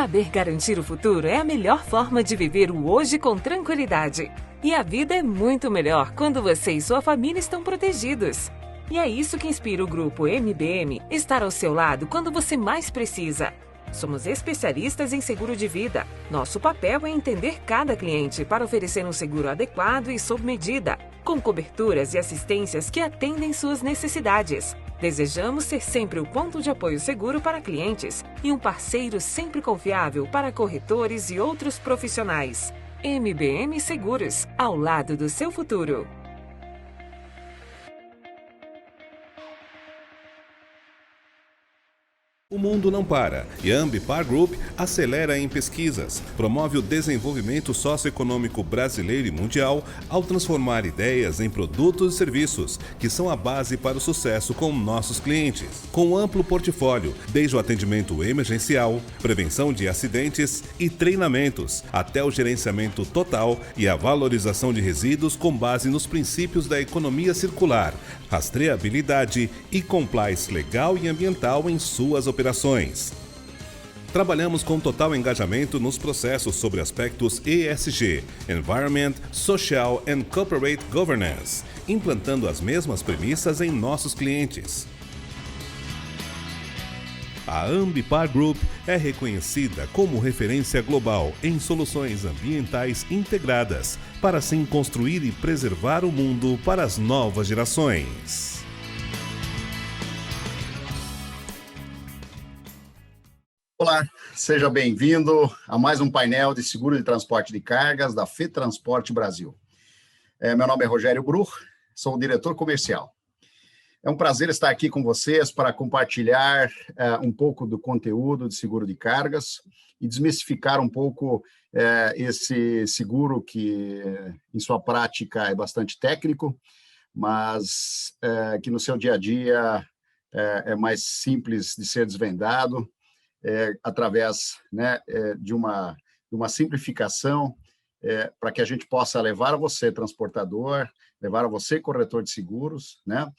Saber garantir o futuro é a melhor forma de viver o hoje com tranquilidade. E a vida é muito melhor quando você e sua família estão protegidos. E é isso que inspira o Grupo MBM estar ao seu lado quando você mais precisa. Somos especialistas em seguro de vida. Nosso papel é entender cada cliente para oferecer um seguro adequado e sob medida, com coberturas e assistências que atendem suas necessidades. Desejamos ser sempre o ponto de apoio seguro para clientes e um parceiro sempre confiável para corretores e outros profissionais. MBM Seguros, ao lado do seu futuro. O mundo não para e a Ambipar Group acelera em pesquisas, promove o desenvolvimento socioeconômico brasileiro e mundial ao transformar ideias em produtos e serviços, que são a base para o sucesso com nossos clientes. Com um amplo portfólio, desde o atendimento emergencial, prevenção de acidentes e treinamentos, até o gerenciamento total e a valorização de resíduos com base nos princípios da economia circular, rastreabilidade e compliance legal e ambiental em suas operações. Trabalhamos com total engajamento nos processos sobre aspectos ESG, Environment, Social and Corporate Governance, implantando as mesmas premissas em nossos clientes. A Ambipar Group é reconhecida como referência global em soluções ambientais integradas, para assim construir e preservar o mundo para as novas gerações. Olá, seja bem-vindo a mais um painel de seguro de transporte de cargas da FETransporte Brasil. Meu nome é Rogério Bruch, sou o diretor comercial. É um prazer estar aqui com vocês para compartilhar um pouco do conteúdo de seguro de cargas e desmistificar um pouco esse seguro que, em sua prática, é bastante técnico, mas que no seu dia a dia é mais simples de ser desvendado, através, né, de uma simplificação para que a gente possa levar a você, transportador, levar a você, corretor de seguros, né,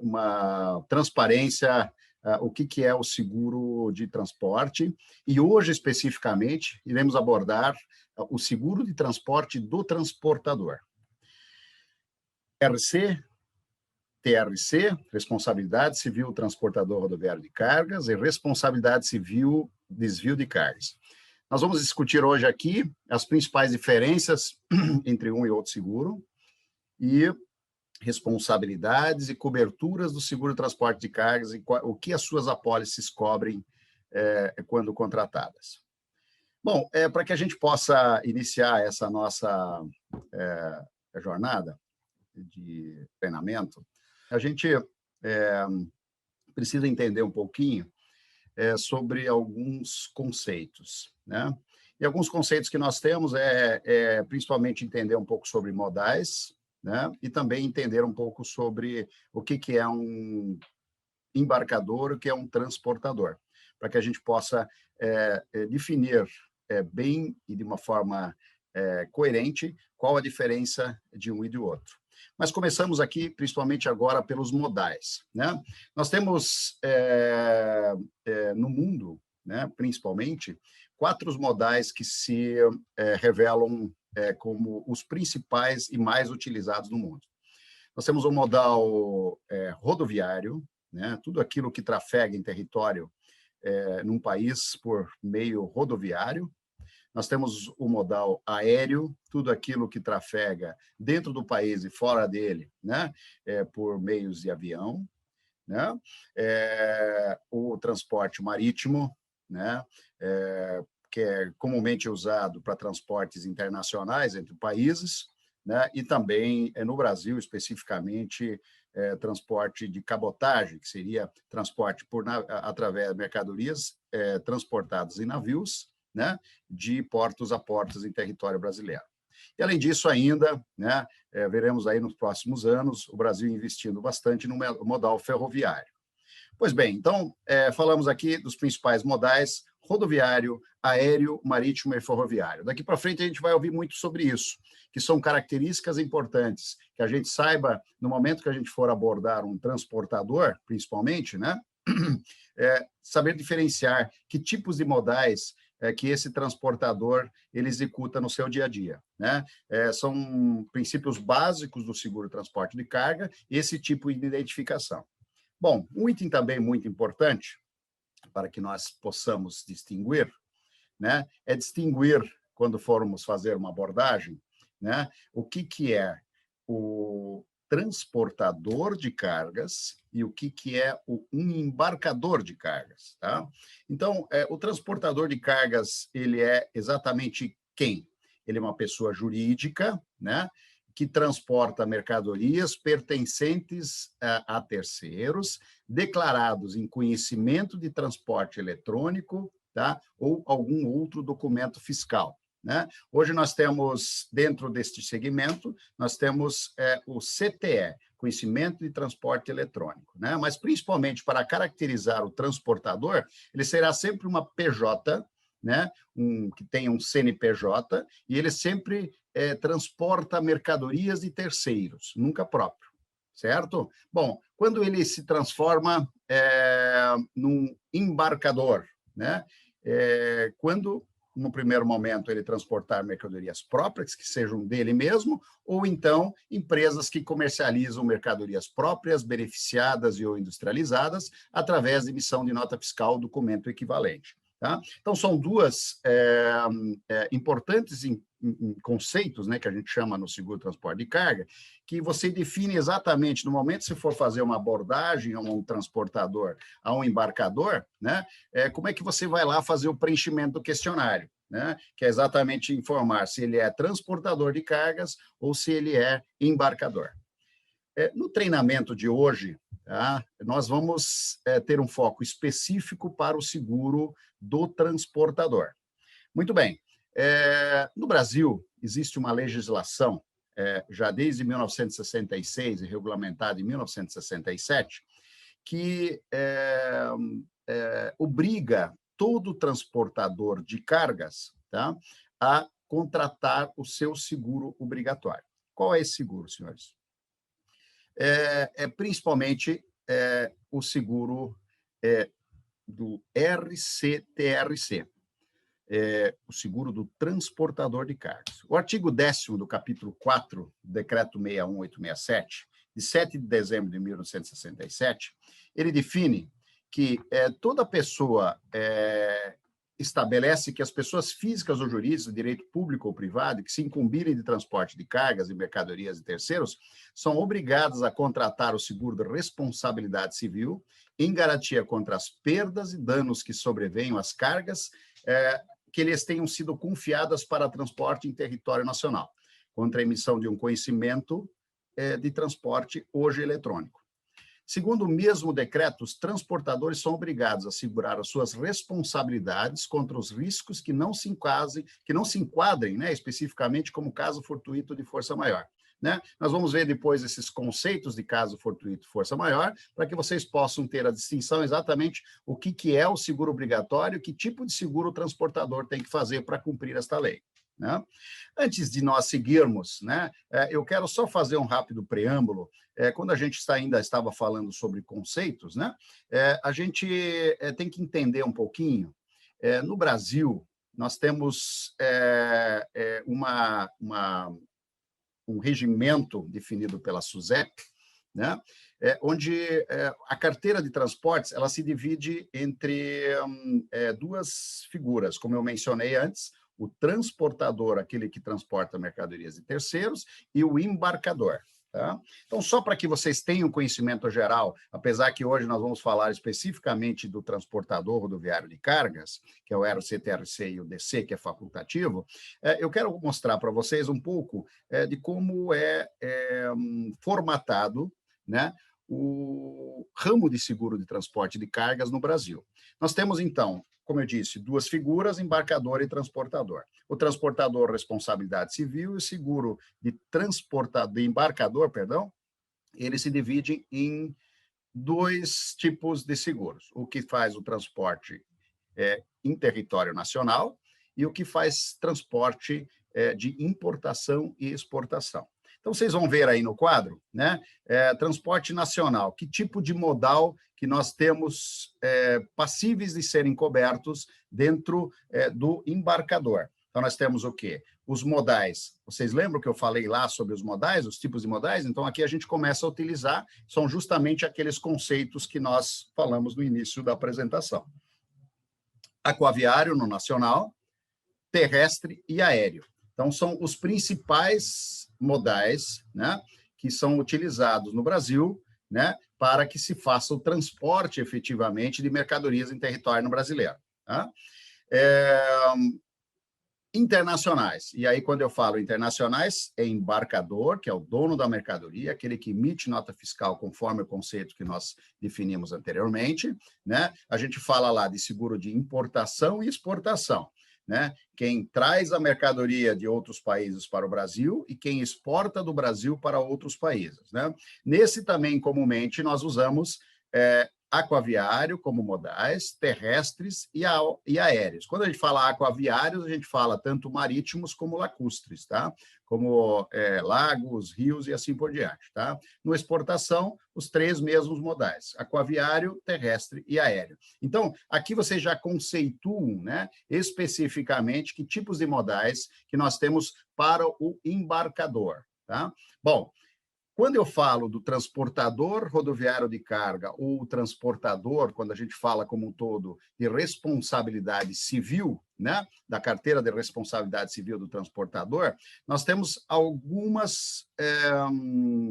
uma transparência, o que é o seguro de transporte. E hoje, especificamente, iremos abordar o seguro de transporte do transportador. RC, TRC, Responsabilidade Civil Transportador Rodoviário de Cargas, e Responsabilidade Civil Desvio de Cargas. Nós vamos discutir hoje aqui as principais diferenças entre um e outro seguro e responsabilidades e coberturas do seguro de transporte de cargas e o que as suas apólices cobrem quando contratadas. Bom, para que a gente possa iniciar essa nossa jornada de treinamento, a gente precisa entender um pouquinho sobre alguns conceitos, né? E alguns conceitos que nós temos principalmente entender um pouco sobre modais, né? E também entender um pouco sobre o que é um embarcador, o que é um transportador, para que a gente possa definir bem e de uma forma coerente qual a diferença de um e do outro. Mas começamos aqui, principalmente agora, pelos modais, né? Nós temos, no mundo, né, principalmente, 4 modais que se revelam como os principais e mais utilizados no mundo. Nós temos o modal rodoviário, né, tudo aquilo que trafega em território num país por meio rodoviário. Nós temos o modal aéreo, tudo aquilo que trafega dentro do país e fora dele, né, por meios de avião, né? O transporte marítimo, né, que é comumente usado para transportes internacionais entre países, né, e também, no Brasil, especificamente, transporte de cabotagem, que seria transporte através de mercadorias transportadas em navios, né, de portos a portos em território brasileiro. E, além disso, ainda, né, veremos aí nos próximos anos o Brasil investindo bastante no modal ferroviário. Pois bem, então, falamos aqui dos principais modais: rodoviário, aéreo, marítimo e ferroviário. Daqui para frente a gente vai ouvir muito sobre isso, que são características importantes, que a gente saiba, no momento que a gente for abordar um transportador, principalmente, né, saber diferenciar que tipos de modais que esse transportador ele executa no seu dia a dia, né? São princípios básicos do seguro transporte de carga, esse tipo de identificação. Bom, um item também muito importante para que nós possamos distinguir, né, é distinguir, quando formos fazer uma abordagem, né, o que é o transportador de cargas e o que é um embarcador de cargas. Tá? Então, o transportador de cargas, ele é exatamente quem? Ele é uma pessoa jurídica, né, que transporta mercadorias pertencentes a terceiros, declarados em conhecimento de transporte eletrônico, tá? Ou algum outro documento fiscal. Né? Hoje nós temos, dentro deste segmento, nós temos o CTE, Conhecimento de Transporte Eletrônico. Né? Mas, principalmente, para caracterizar o transportador, ele será sempre uma PJ, né? Que tenha um CNPJ, e ele sempre transporta mercadorias de terceiros, nunca próprio, certo? Bom, quando ele se transforma num embarcador, né? Quando, no primeiro momento, ele transportar mercadorias próprias, que sejam dele mesmo, ou então empresas que comercializam mercadorias próprias, beneficiadas e ou industrializadas, através de emissão de nota fiscal ou documento equivalente. Tá? Então, são duas importantes conceitos, né, que a gente chama no seguro transporte de carga, que você define exatamente no momento, se for fazer uma abordagem a um transportador, a um embarcador, né, como é que você vai lá fazer o preenchimento do questionário, né, que é exatamente informar se ele é transportador de cargas ou se ele é embarcador. No treinamento de hoje, tá, nós vamos ter um foco específico para o seguro do transportador. Muito bem. No Brasil, existe uma legislação, já desde 1966 e regulamentada em 1967, que obriga todo transportador de cargas, tá, a contratar o seu seguro obrigatório. Qual é esse seguro, senhores? Principalmente o seguro do RCTRC, o seguro do transportador de cargas. O artigo 10º do capítulo 4 do Decreto 61867, de 7 de dezembro de 1967, ele define que toda pessoa estabelece que as pessoas físicas ou jurídicas, de direito público ou privado, que se incumbirem de transporte de cargas e mercadorias de terceiros, são obrigadas a contratar o seguro de responsabilidade civil em garantia contra as perdas e danos que sobrevenham às cargas que lhes tenham sido confiadas para transporte em território nacional, contra a emissão de um conhecimento de transporte hoje eletrônico. Segundo o mesmo decreto, os transportadores são obrigados a assegurar as suas responsabilidades contra os riscos que não se enquadrem, né, especificamente como caso fortuito de força maior. Né? Nós vamos ver depois esses conceitos de caso fortuito de força maior, para que vocês possam ter a distinção exatamente o que é o seguro obrigatório, que tipo de seguro o transportador tem que fazer para cumprir esta lei. Né? Antes de nós seguirmos, né, eu quero só fazer um rápido preâmbulo. Quando a gente ainda estava falando sobre conceitos, né, a gente tem que entender um pouquinho. No Brasil, nós temos um regimento definido pela SUSEP, né, onde a carteira de transportes ela se divide entre duas figuras, como eu mencionei antes, o transportador, aquele que transporta mercadorias de terceiros, e o embarcador. Tá? Então, só para que vocês tenham conhecimento geral, apesar que hoje nós vamos falar especificamente do transportador rodoviário de cargas, que é o RCTRC e o DC, que é facultativo, eu quero mostrar para vocês um pouco de como é formatado, né, o ramo de seguro de transporte de cargas no Brasil. Nós temos, então, como eu disse, duas figuras, embarcador e transportador. O transportador, responsabilidade civil, e o seguro de embarcador, ele se divide em dois tipos de seguros. O que faz o transporte em território nacional e o que faz transporte de importação e exportação. Então, vocês vão ver aí no quadro, né? Transporte nacional, que tipo de modal que nós temos passíveis de serem cobertos dentro do embarcador. Então, nós temos o quê? Os modais. Vocês lembram que eu falei lá sobre os modais, os tipos de modais? Então, aqui a gente começa a utilizar, são justamente aqueles conceitos que nós falamos no início da apresentação. Aquaviário no nacional, terrestre e aéreo. Então, são os principais modais, né, que são utilizados no Brasil, né, para que se faça o transporte efetivamente de mercadorias em território brasileiro. Tá? Internacionais. E aí, quando eu falo internacionais, é embarcador, que é o dono da mercadoria, aquele que emite nota fiscal conforme o conceito que nós definimos anteriormente, né? A gente fala lá de seguro de importação e exportação, né? Quem traz a mercadoria de outros países para o Brasil e quem exporta do Brasil para outros países, né? Nesse também, comumente, nós usamos aquaviário como modais, terrestres e aéreos. Quando a gente fala aquaviários, a gente fala tanto marítimos como lacustres, tá? Como lagos, rios e assim por diante, tá? No exportação, os 3 mesmos modais, aquaviário, terrestre e aéreo. Então, aqui vocês já conceituam, né, especificamente que tipos de modais que nós temos para o embarcador, tá? Bom, quando eu falo do transportador rodoviário de carga ou transportador, quando a gente fala como um todo de responsabilidade civil, né, da carteira de responsabilidade civil do transportador, nós temos algumas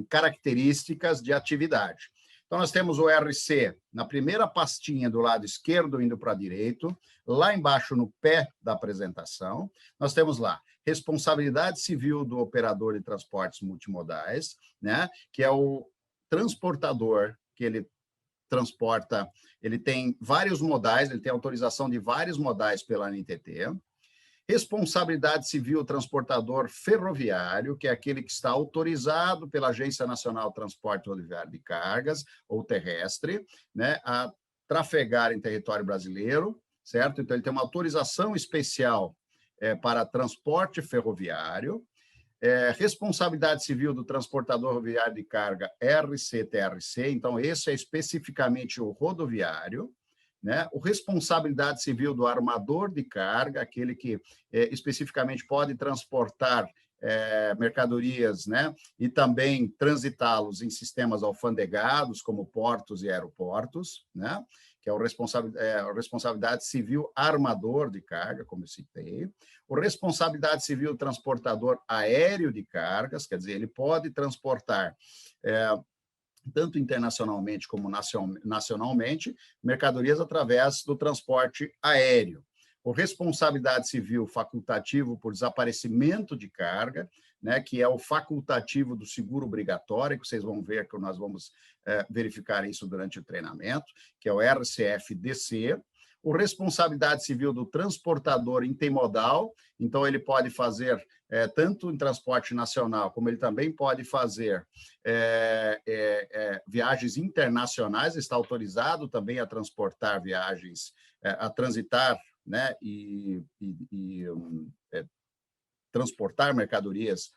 características de atividade. Então, nós temos o RC na primeira pastinha do lado esquerdo, indo para a direita, lá embaixo no pé da apresentação, nós temos lá responsabilidade civil do operador de transportes multimodais, né, que é o transportador que ele transporta, ele tem vários modais, ele tem autorização de vários modais pela ANTT. Responsabilidade civil transportador ferroviário, que é aquele que está autorizado pela Agência Nacional de Transporte Rodoviário de Cargas ou terrestre, né, a trafegar em território brasileiro, certo? Então, ele tem uma autorização especial para transporte ferroviário. Responsabilidade civil do transportador rodoviário de carga, RCTRC, então esse é especificamente o rodoviário, né? O responsabilidade civil do armador de carga, aquele que especificamente pode transportar mercadorias, né? E também transitá-los em sistemas alfandegados, como portos e aeroportos, né? Que é a responsabilidade civil armador de carga, como eu citei. O responsabilidade civil transportador aéreo de cargas, quer dizer, ele pode transportar tanto internacionalmente como nacionalmente, mercadorias através do transporte aéreo. O responsabilidade civil facultativo por desaparecimento de carga, né, que é o facultativo do seguro obrigatório, que vocês vão ver que nós vamos verificar isso durante o treinamento, que é o RCF-DC. O responsabilidade civil do transportador intermodal, então ele pode fazer tanto em transporte nacional, como ele também pode fazer viagens internacionais, está autorizado também a transportar viagens, a transitar, né, e transportar mercadorias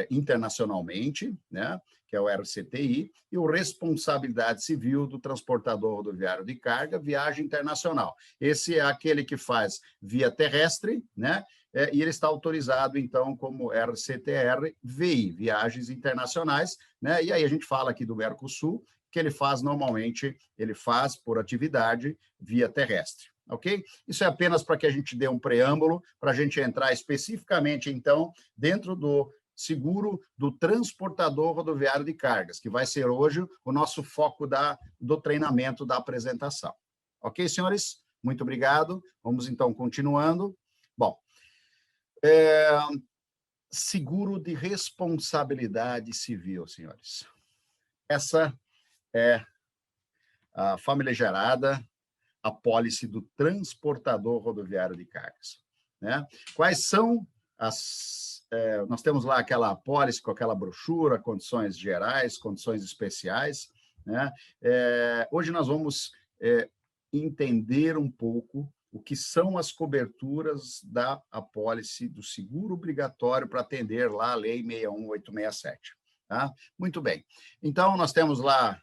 internacionalmente, né, que é o RCTI, e o responsabilidade civil do transportador rodoviário de carga, viagem internacional. Esse é aquele que faz via terrestre, né, e ele está autorizado, então, como RCTR-VI, viagens internacionais, né, e aí a gente fala aqui do Mercosul, que ele faz normalmente, ele faz por atividade via terrestre. Ok? Isso é apenas para que a gente dê um preâmbulo, para a gente entrar especificamente, então, dentro do seguro do transportador rodoviário de cargas, que vai ser hoje o nosso foco do treinamento da apresentação. Ok, senhores? Muito obrigado. Vamos, então, continuando. Bom, seguro de responsabilidade civil, senhores. Essa é a famigerada apólice do transportador rodoviário de cargas, né? Quais são nós temos lá aquela apólice com aquela brochura, condições gerais, condições especiais, né? Hoje nós vamos entender um pouco o que são as coberturas da apólice do seguro obrigatório para atender lá a Lei 61867. Tá? Muito bem. Então, nós temos lá,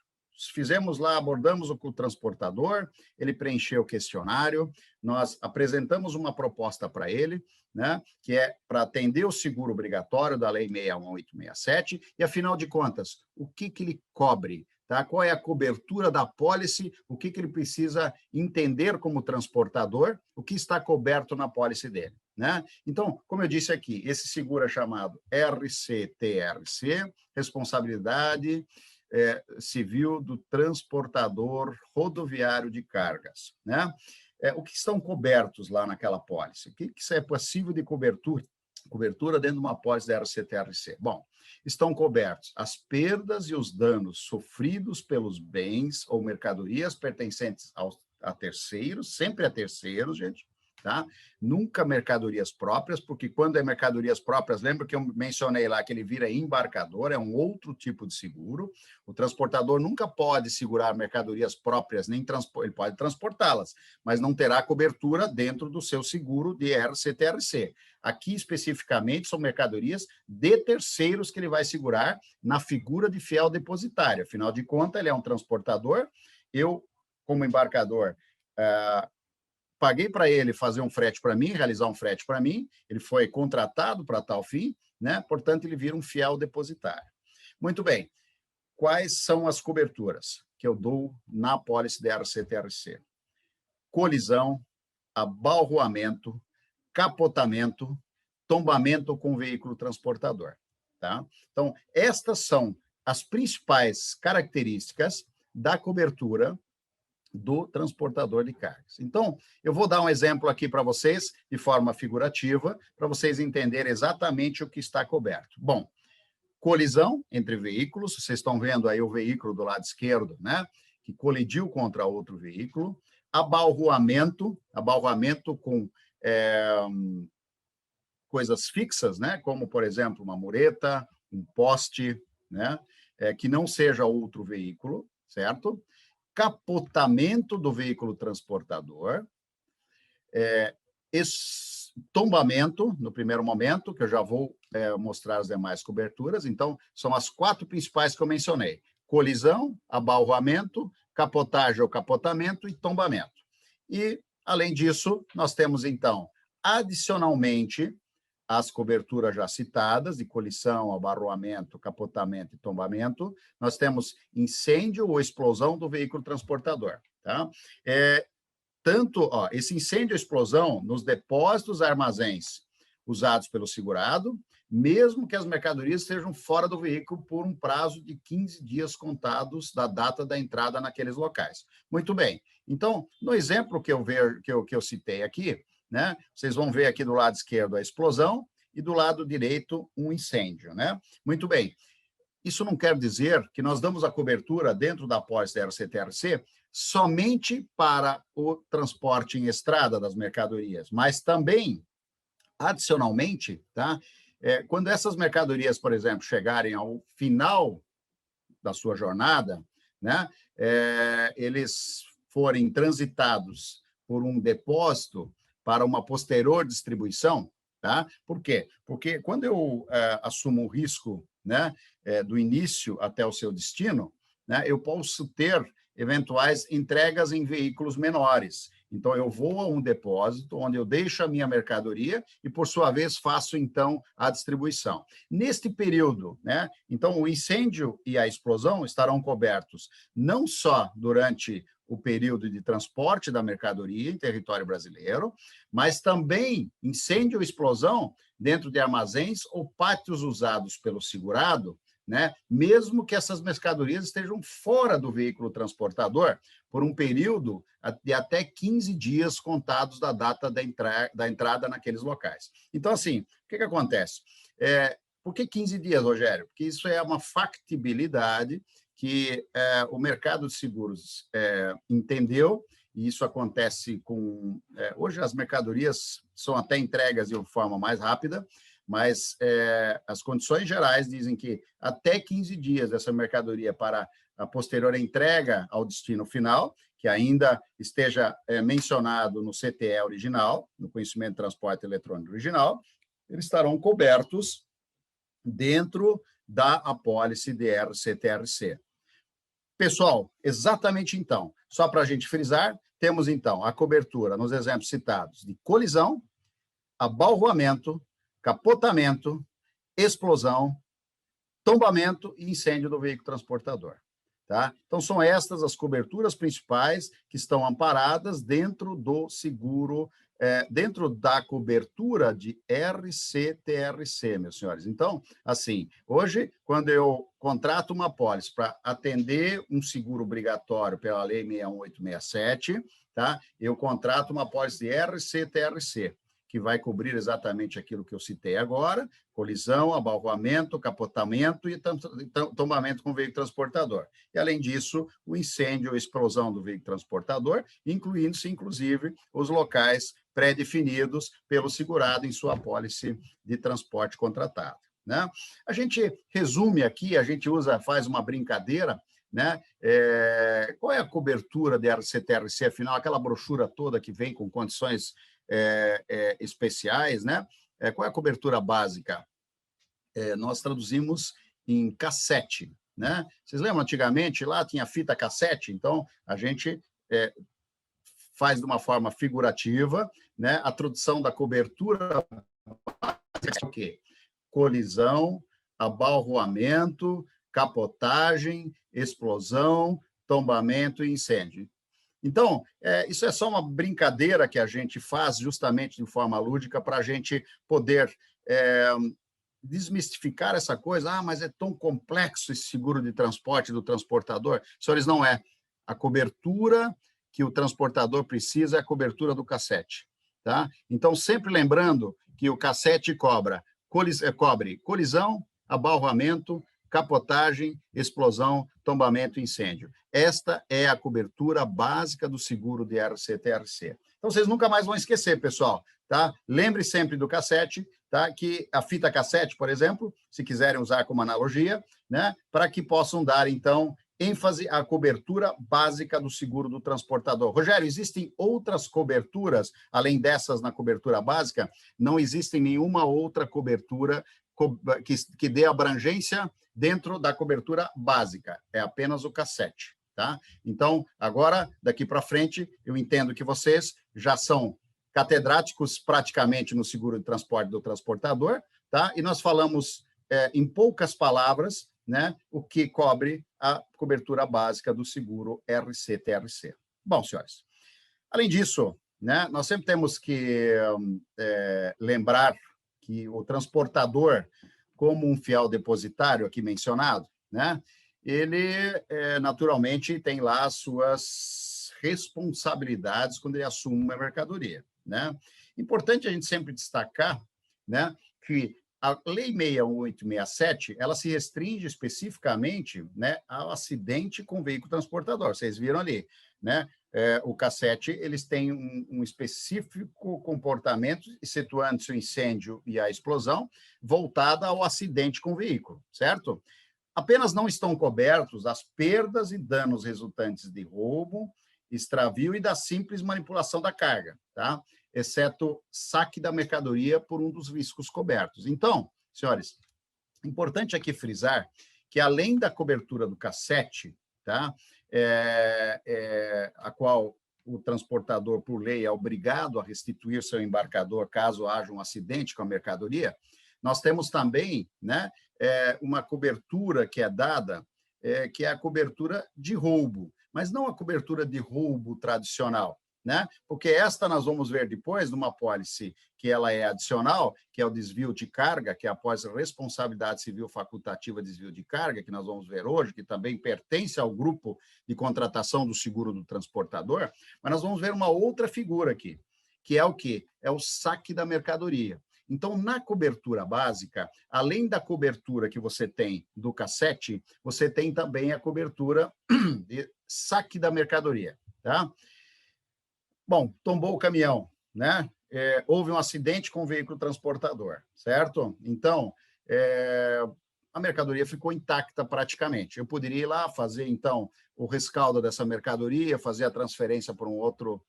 fizemos lá, abordamos o transportador, ele preencheu o questionário, nós apresentamos uma proposta para ele, né, que é para atender o seguro obrigatório da Lei 61867, e, afinal de contas, o que ele cobre? Tá? Qual é a cobertura da apólice, o que ele precisa entender como transportador, o que está coberto na apólice dele. Né? Então, como eu disse aqui, esse seguro é chamado RCTRC, Responsabilidade Civil do Transportador Rodoviário de Cargas. Né? O que estão cobertos lá naquela apólice? O que é passível de cobertura dentro de uma apólice da RCTRC? Bom, estão cobertos as perdas e os danos sofridos pelos bens ou mercadorias pertencentes a terceiros, sempre a terceiros, gente, tá? Nunca mercadorias próprias, porque quando é mercadorias próprias, lembra que eu mencionei lá que ele vira embarcador, é um outro tipo de seguro. O transportador nunca pode segurar mercadorias próprias, nem ele pode transportá-las, mas não terá cobertura dentro do seu seguro de RCTRC. Aqui, especificamente, são mercadorias de terceiros que ele vai segurar na figura de fiel depositário. Afinal de contas, ele é um transportador, eu, como embarcador, paguei para ele fazer um frete para mim, realizar um frete para mim, ele foi contratado para tal fim, né? Portanto, ele vira um fiel depositário. Muito bem. Quais são as coberturas que eu dou na apólice da RCTRC? Colisão, abalroamento, capotamento, tombamento com veículo transportador. Tá? Então, estas são as principais características da cobertura do transportador de cargas. Então, eu vou dar um exemplo aqui para vocês, de forma figurativa, para vocês entenderem exatamente o que está coberto. Bom, colisão entre veículos, vocês estão vendo aí o veículo do lado esquerdo, né, que colidiu contra outro veículo, abalroamento com coisas fixas, né, como, por exemplo, uma mureta, um poste, né, que não seja outro veículo, certo? Capotamento do veículo transportador, tombamento, no primeiro momento, que eu já vou mostrar as demais coberturas. Então, são as 4 principais que eu mencionei: colisão, abalroamento, capotagem ou capotamento e tombamento. E, além disso, nós temos, então, adicionalmente, as coberturas já citadas, de colisão, abarroamento, capotamento e tombamento, nós temos incêndio ou explosão do veículo transportador. Tá? Esse incêndio ou explosão nos depósitos armazéns usados pelo segurado, mesmo que as mercadorias estejam fora do veículo por um prazo de 15 dias contados da data da entrada naqueles locais. Muito bem. Então, no exemplo que eu citei aqui, né, vocês vão ver aqui do lado esquerdo a explosão e do lado direito um incêndio. Né? Muito bem. Isso não quer dizer que nós damos a cobertura dentro da apólice da RCTRC somente para o transporte em estrada das mercadorias, mas também, adicionalmente, tá? Quando essas mercadorias, por exemplo, chegarem ao final da sua jornada, né, eles forem transitados por um depósito para uma posterior distribuição, tá? Por quê? Porque quando eu assumo o risco, né, do início até o seu destino, né, eu posso ter eventuais entregas em veículos menores. Então, eu vou a um depósito onde eu deixo a minha mercadoria e, por sua vez, faço, então, a distribuição. Neste período, né, então, o incêndio e a explosão estarão cobertos não só durante o período de transporte da mercadoria em território brasileiro, mas também incêndio ou explosão dentro de armazéns ou pátios usados pelo segurado, né, mesmo que essas mercadorias estejam fora do veículo transportador por um período de até 15 dias contados da data da entrada naqueles locais. Então, assim, o que acontece? Por que 15 dias, Rogério? Porque isso é uma factibilidade que o mercado de seguros entendeu, e isso acontece com... hoje as mercadorias são até entregas de uma forma mais rápida, mas as condições gerais dizem que até 15 dias dessa mercadoria para a posterior entrega ao destino final, que ainda esteja mencionado no CTE original, no conhecimento de transporte eletrônico original, eles estarão cobertos dentro da apólice de RCTRC. Pessoal, exatamente então, só para a gente frisar, temos então a cobertura, nos exemplos citados, de colisão, abalroamento, capotamento, explosão, tombamento e incêndio do veículo transportador. Tá? Então, são estas as coberturas principais que estão amparadas dentro do seguro, dentro da cobertura de RCTRC, meus senhores. Então, assim, hoje, quando eu contrato uma apólice para atender um seguro obrigatório pela Lei 61867, tá? Eu contrato uma apólice de RCTRC, que vai cobrir exatamente aquilo que eu citei agora, colisão, abalroamento, capotamento e tombamento com o veículo transportador. E, além disso, o incêndio ou explosão do veículo transportador, incluindo-se, inclusive, os locais pré-definidos pelo segurado em sua apólice de transporte contratado. Né? A gente resume aqui, a gente faz uma brincadeira, né? Qual é a cobertura de RCTRC, afinal, aquela brochura toda que vem com condições especiais, né? Qual é a cobertura básica? Nós traduzimos em cassete, né? Vocês lembram, antigamente, lá tinha fita cassete, então a gente faz de uma forma figurativa, né? A tradução da cobertura é o quê? Colisão, abalroamento, capotagem, explosão, tombamento e incêndio. Então, isso é só uma brincadeira que a gente faz justamente de forma lúdica para a gente poder desmistificar essa coisa. Ah, mas é tão complexo esse seguro de transporte do transportador. Senhores, não é. A cobertura que o transportador precisa é a cobertura do cassete. Tá? Então, sempre lembrando que o cassete cobre colisão, abalroamento, capotagem, explosão, tombamento e incêndio. Esta é a cobertura básica do seguro de RCTRC. Então, vocês nunca mais vão esquecer, pessoal. Tá? Lembre sempre do cassete, tá? Que a fita cassete, por exemplo, se quiserem usar como analogia, né? Para que possam dar, então, ênfase à cobertura básica do seguro do transportador. Rogério, existem outras coberturas, além dessas na cobertura básica? Não existe nenhuma outra cobertura que dê abrangência dentro da cobertura básica. É apenas o cassete. Tá? Então, agora, daqui para frente, eu entendo que vocês já são catedráticos praticamente no seguro de transporte do transportador, tá? E nós falamos, em poucas palavras, né, o que cobre a cobertura básica do seguro RCTRC. Bom, senhores, além disso, né, nós sempre temos que lembrar que o transportador, como um fiel depositário aqui mencionado, né, ele naturalmente tem lá as suas responsabilidades quando ele assume uma mercadoria. Né? Importante a gente sempre destacar, né, que a Lei 61867 ela se restringe especificamente, né, ao acidente com veículo transportador. Vocês viram ali, né? O cassete eles têm um específico comportamento situando-se o incêndio e a explosão voltada ao acidente com veículo, certo? Apenas não estão cobertos as perdas e danos resultantes de roubo, extravio e da simples manipulação da carga, tá? Exceto saque da mercadoria por um dos riscos cobertos. Então, senhores, importante aqui frisar que, além da cobertura do cassete, tá? A qual o transportador, por lei, é obrigado a restituir seu embarcador caso haja um acidente com a mercadoria, nós temos também, né, uma cobertura que é dada, que é a cobertura de roubo, mas não a cobertura de roubo tradicional, né? Porque esta nós vamos ver depois numa apólice que ela é adicional, que é o desvio de carga, que é após a responsabilidade civil facultativa de desvio de carga, que nós vamos ver hoje, que também pertence ao grupo de contratação do seguro do transportador, mas nós vamos ver uma outra figura aqui, que é o quê? É o saque da mercadoria. Então, na cobertura básica, além da cobertura que você tem do cassete, você tem também a cobertura de saque da mercadoria, tá? Bom, tombou o caminhão, né? Houve um acidente com o veículo transportador, certo? Então, a mercadoria ficou intacta praticamente. Eu poderia ir lá fazer, então, o rescaldo dessa mercadoria, fazer a transferência para um outro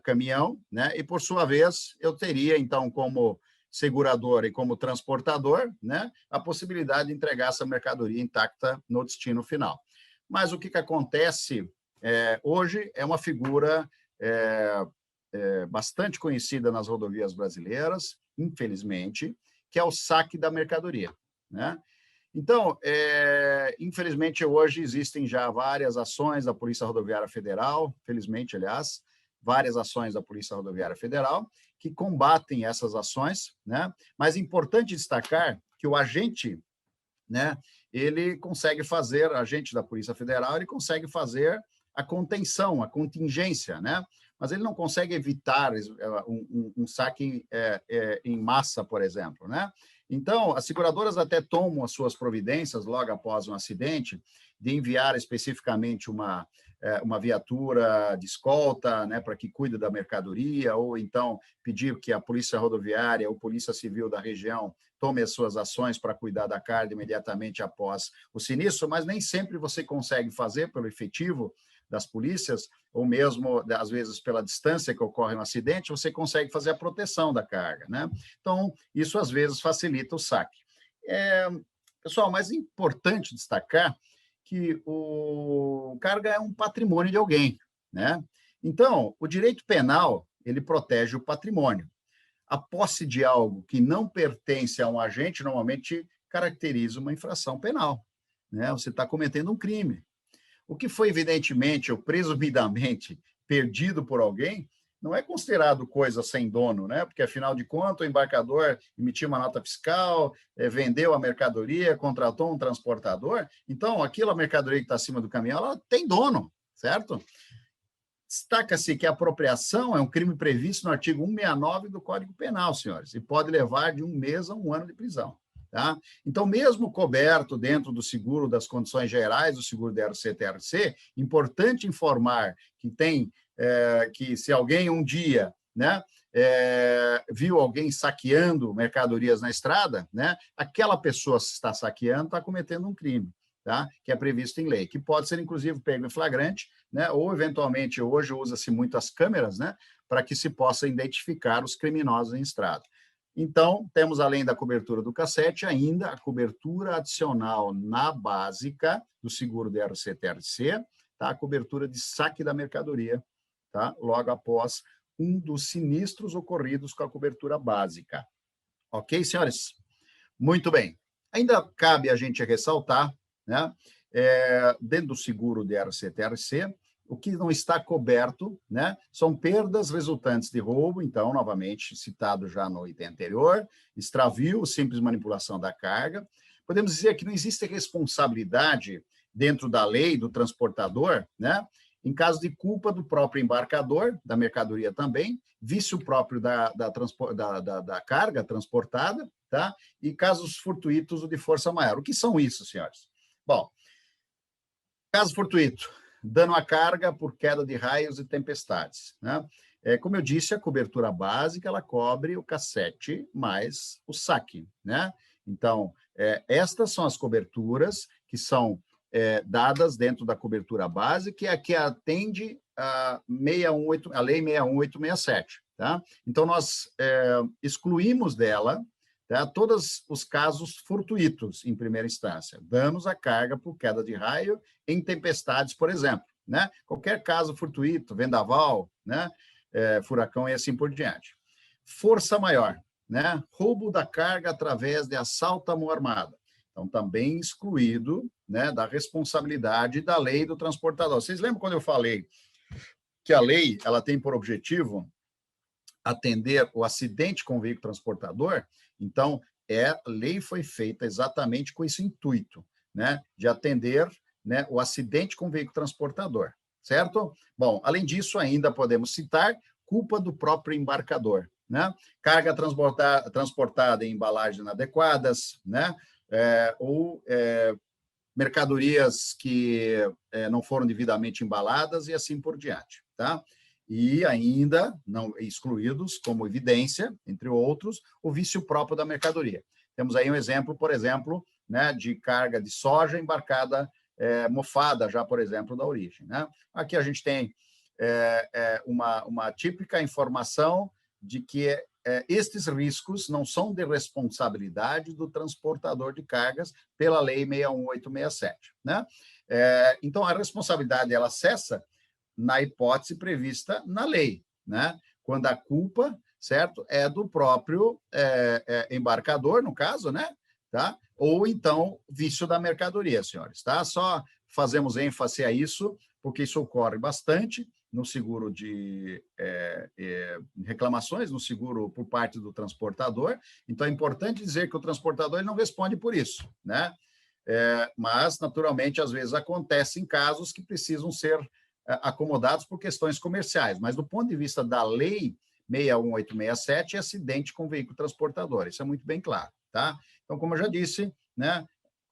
caminhão, né? E, por sua vez, eu teria, então, como segurador e como transportador, né, a possibilidade de entregar essa mercadoria intacta no destino final. Mas o que acontece hoje é uma figura bastante conhecida nas rodovias brasileiras, infelizmente, que é o saque da mercadoria, né? Então, infelizmente, hoje existem já várias ações da Polícia Rodoviária Federal, felizmente, aliás, várias ações da Polícia Rodoviária Federal que combatem essas ações, né? Mas é importante destacar que o agente, né, ele consegue fazer, o agente da Polícia Federal, ele consegue fazer a contenção, a contingência, né? Mas ele não consegue evitar um saque em massa, por exemplo, né? Então, as seguradoras até tomam as suas providências logo após um acidente, de enviar especificamente uma viatura de escolta, né, para que cuide da mercadoria, ou então pedir que a Polícia Rodoviária ou Polícia Civil da região tome as suas ações para cuidar da carga imediatamente após o sinistro, mas nem sempre você consegue fazer pelo efetivo das polícias, ou mesmo, às vezes, pela distância que ocorre um acidente, você consegue fazer a proteção da carga, né? Então, isso, às vezes, facilita o saque. Pessoal, mas é importante destacar que o carga é um patrimônio de alguém, né? Então, o direito penal, ele protege o patrimônio. A posse de algo que não pertence a um agente, normalmente, caracteriza uma infração penal, né? Você está cometendo um crime. O que foi, evidentemente, ou presumidamente perdido por alguém, não é considerado coisa sem dono, né? Porque, afinal de contas, o embarcador emitiu uma nota fiscal, vendeu a mercadoria, contratou um transportador. Então, aquela mercadoria que está acima do caminhão, ela tem dono, certo? Destaca-se que a apropriação é um crime previsto no artigo 169 do Código Penal, senhores, e pode levar de 1 mês a 1 ano de prisão. Tá? Então, mesmo coberto dentro do seguro das condições gerais do seguro DRC-TRC, importante informar que que se alguém um dia, né, viu alguém saqueando mercadorias na estrada, né, aquela pessoa que está saqueando está cometendo um crime, tá? Que é previsto em lei, que pode ser, inclusive, pego em flagrante, né, ou, eventualmente, hoje usa-se muito as câmeras, né, para que se possa identificar os criminosos em estrada. Então, temos, além da cobertura do cassete, ainda a cobertura adicional na básica do seguro DRC-TRC, tá? A cobertura de saque da mercadoria, tá? Logo após um dos sinistros ocorridos com a cobertura básica. Ok, senhores? Muito bem. Ainda cabe a gente ressaltar, né, dentro do seguro DRC-TRC, o que não está coberto, né, são perdas resultantes de roubo, então, novamente, citado já no item anterior, extravio, simples manipulação da carga. Podemos dizer que não existe responsabilidade dentro da lei do transportador, né, em caso de culpa do próprio embarcador, da mercadoria também, vício próprio da carga transportada, tá, e casos fortuitos ou de força maior. O que são isso, senhores? Bom, caso fortuito, dano à carga por queda de raios e tempestades, né? Como eu disse, a cobertura básica, ela cobre o cassete mais o saque, né? Então, estas são as coberturas que são dadas dentro da cobertura básica, que é a que atende a Lei 61867, tá? Então, nós excluímos dela, tá, todos os casos fortuitos, em primeira instância, danos à carga por queda de raio em tempestades, por exemplo, né? Qualquer caso fortuito, vendaval, né? Furacão e assim por diante. Força maior, né? Roubo da carga através de assalto à mão armada. Então, também excluído, né, da responsabilidade da lei do transportador. Vocês lembram quando eu falei que a lei ela tem por objetivo atender o acidente com o veículo transportador? Então, a lei foi feita exatamente com esse intuito, né, de atender, né, o acidente com o veículo transportador, certo? Bom, além disso, ainda podemos citar culpa do próprio embarcador, né? Carga transportada em embalagens inadequadas, né? Ou mercadorias que não foram devidamente embaladas e assim por diante, tá? E ainda, não excluídos como evidência, entre outros, o vício próprio da mercadoria. Temos aí um exemplo, por exemplo, né, de carga de soja embarcada mofada já, por exemplo, da origem, né? Aqui a gente tem uma típica informação de que estes riscos não são de responsabilidade do transportador de cargas pela Lei 61867, né? Então, a responsabilidade ela cessa na hipótese prevista na lei, né? Quando a culpa, certo, é do próprio embarcador, no caso, né? Tá? Ou então vício da mercadoria, senhores, tá? Só fazemos ênfase a isso, porque isso ocorre bastante no seguro de reclamações, no seguro por parte do transportador. Então, é importante dizer que o transportador ele não responde por isso, né? Mas, naturalmente, às vezes acontecem casos que precisam ser acomodados por questões comerciais, mas do ponto de vista da lei 61867, é acidente com veículo transportador, isso é muito bem claro, tá? Então, como eu já disse, né,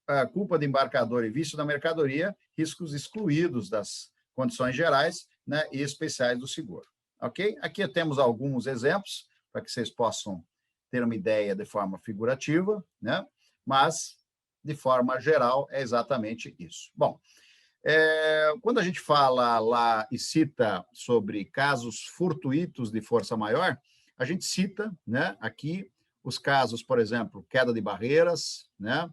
a culpa de embarcador e vício da mercadoria, riscos excluídos das condições gerais, né, e especiais do seguro, ok? Aqui temos alguns exemplos para que vocês possam ter uma ideia de forma figurativa, né? Mas, de forma geral, é exatamente isso. Bom, quando a gente fala lá e cita sobre casos fortuitos de força maior, a gente cita, né, aqui os casos, por exemplo, queda de barreiras, né,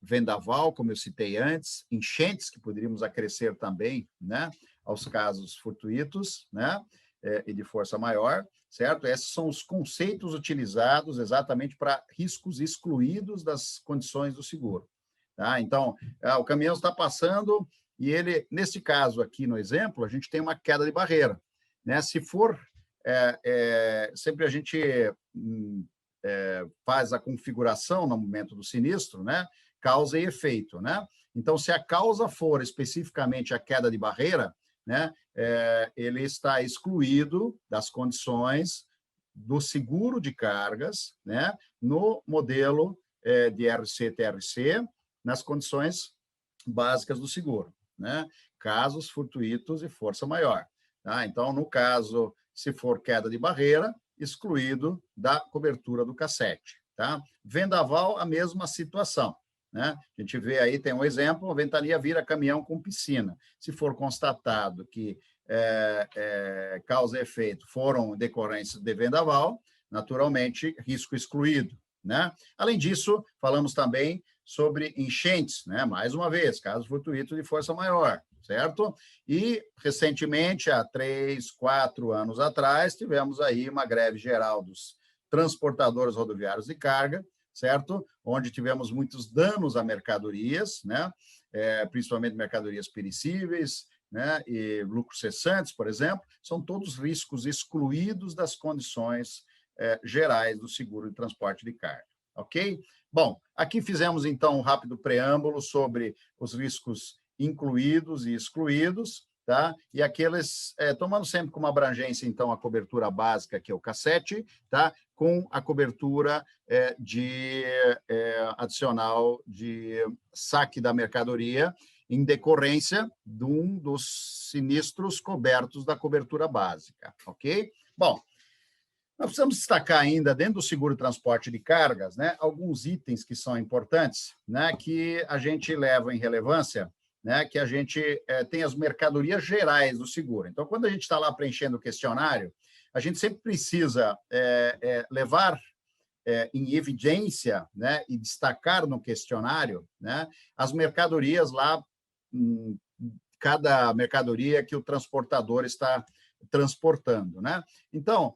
vendaval, como eu citei antes, enchentes, que poderíamos acrescer também, né, aos casos fortuitos, né, e de força maior, certo? Esses são os conceitos utilizados exatamente para riscos excluídos das condições do seguro. Tá? Então, o caminhão está passando e ele, nesse caso aqui no exemplo, a gente tem uma queda de barreira, né? Se for, sempre a gente faz a configuração no momento do sinistro, né? Causa e efeito, né? Então, se a causa for especificamente a queda de barreira, né? Ele está excluído das condições do seguro de cargas, né? No modelo de RC-TRC, nas condições básicas do seguro, né? Casos fortuitos e força maior. Tá? Então, no caso, se for queda de barreira, excluído da cobertura do cassete. Tá? Vendaval, a mesma situação. Né? A gente vê aí, tem um exemplo, a ventania vira caminhão com piscina. Se for constatado que causa e efeito foram decorrências de vendaval, naturalmente, risco excluído. Né? Além disso, falamos também sobre enchentes, né? Mais uma vez, caso fortuito de força maior, certo? E, recentemente, há 3, 4 anos atrás, tivemos aí uma greve geral dos transportadores rodoviários de carga, certo? Onde tivemos muitos danos a mercadorias, né? Principalmente mercadorias perecíveis, né? E lucros cessantes, por exemplo, são todos riscos excluídos das condições gerais do seguro de transporte de carga, ok? Bom, aqui fizemos, então, um rápido preâmbulo sobre os riscos incluídos e excluídos, tá? E aqueles, tomando sempre como abrangência, então, a cobertura básica, que é o cassete, tá? Com a cobertura adicional de saque da mercadoria, em decorrência de um dos sinistros cobertos da cobertura básica, ok? Bom, nós precisamos destacar ainda, dentro do seguro de transporte de cargas, né, alguns itens que são importantes, né, que a gente leva em relevância, né, que a gente tem as mercadorias gerais do seguro. Então, quando a gente está lá preenchendo o questionário, a gente sempre precisa levar em evidência, né, e destacar no questionário, né, as mercadorias lá, cada mercadoria que o transportador está transportando, né? Então,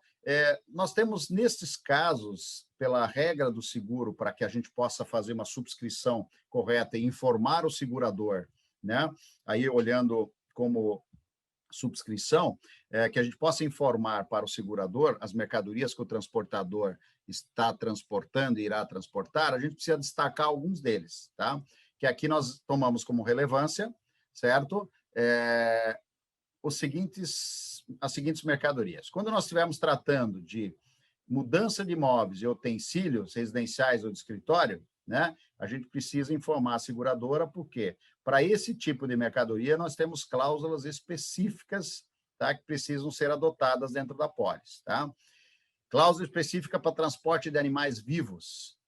nós temos, nesses casos, pela regra do seguro, para que a gente possa fazer uma subscrição correta e informar o segurador, né? Aí, olhando como subscrição, que a gente possa informar para o segurador as mercadorias que o transportador está transportando e irá transportar, a gente precisa destacar alguns deles, tá? Que aqui nós tomamos como relevância, certo? As seguintes mercadorias. Quando nós estivermos tratando de mudança de imóveis e utensílios residenciais ou de escritório, né, a gente precisa informar a seguradora, porque para esse tipo de mercadoria nós temos cláusulas específicas, tá, que precisam ser adotadas dentro da pólice. Tá? Cláusula específica para transporte de animais vivos.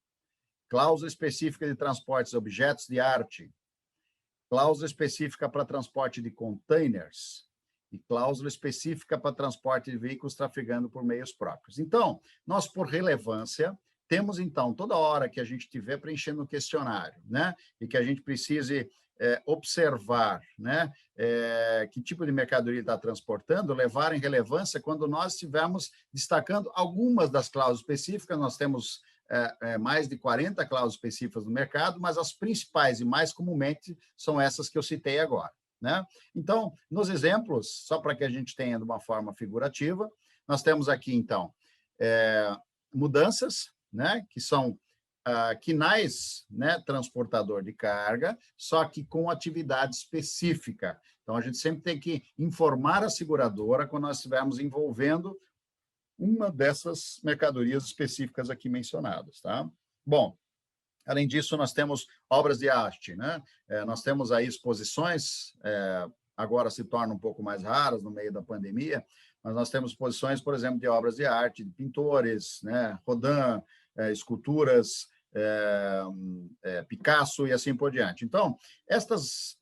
cláusula específica de transportes de objetos de arte, cláusula específica para transporte de containers e cláusula específica para transporte de veículos trafegando por meios próprios. Então, nós, por relevância, temos, então, toda hora que a gente estiver preenchendo o questionário, né, e que a gente precise observar, né, que tipo de mercadoria está transportando, levar em relevância quando nós estivermos destacando algumas das cláusulas específicas. Nós temos mais de 40 cláusulas específicas no mercado, mas as principais e mais comumente são essas que eu citei agora, né? Então, nos exemplos, só para que a gente tenha de uma forma figurativa, nós temos aqui, então, mudanças, né, que são quinais, né, transportador de carga, só que com atividade específica. Então, a gente sempre tem que informar a seguradora quando nós estivermos envolvendo uma dessas mercadorias específicas aqui mencionadas, tá? Bom, além disso, nós temos obras de arte, né? Nós temos aí exposições, agora se tornam um pouco mais raras no meio da pandemia, mas nós temos exposições, por exemplo, de obras de arte, de pintores, né? Rodin, esculturas, Picasso e assim por diante. Então, estas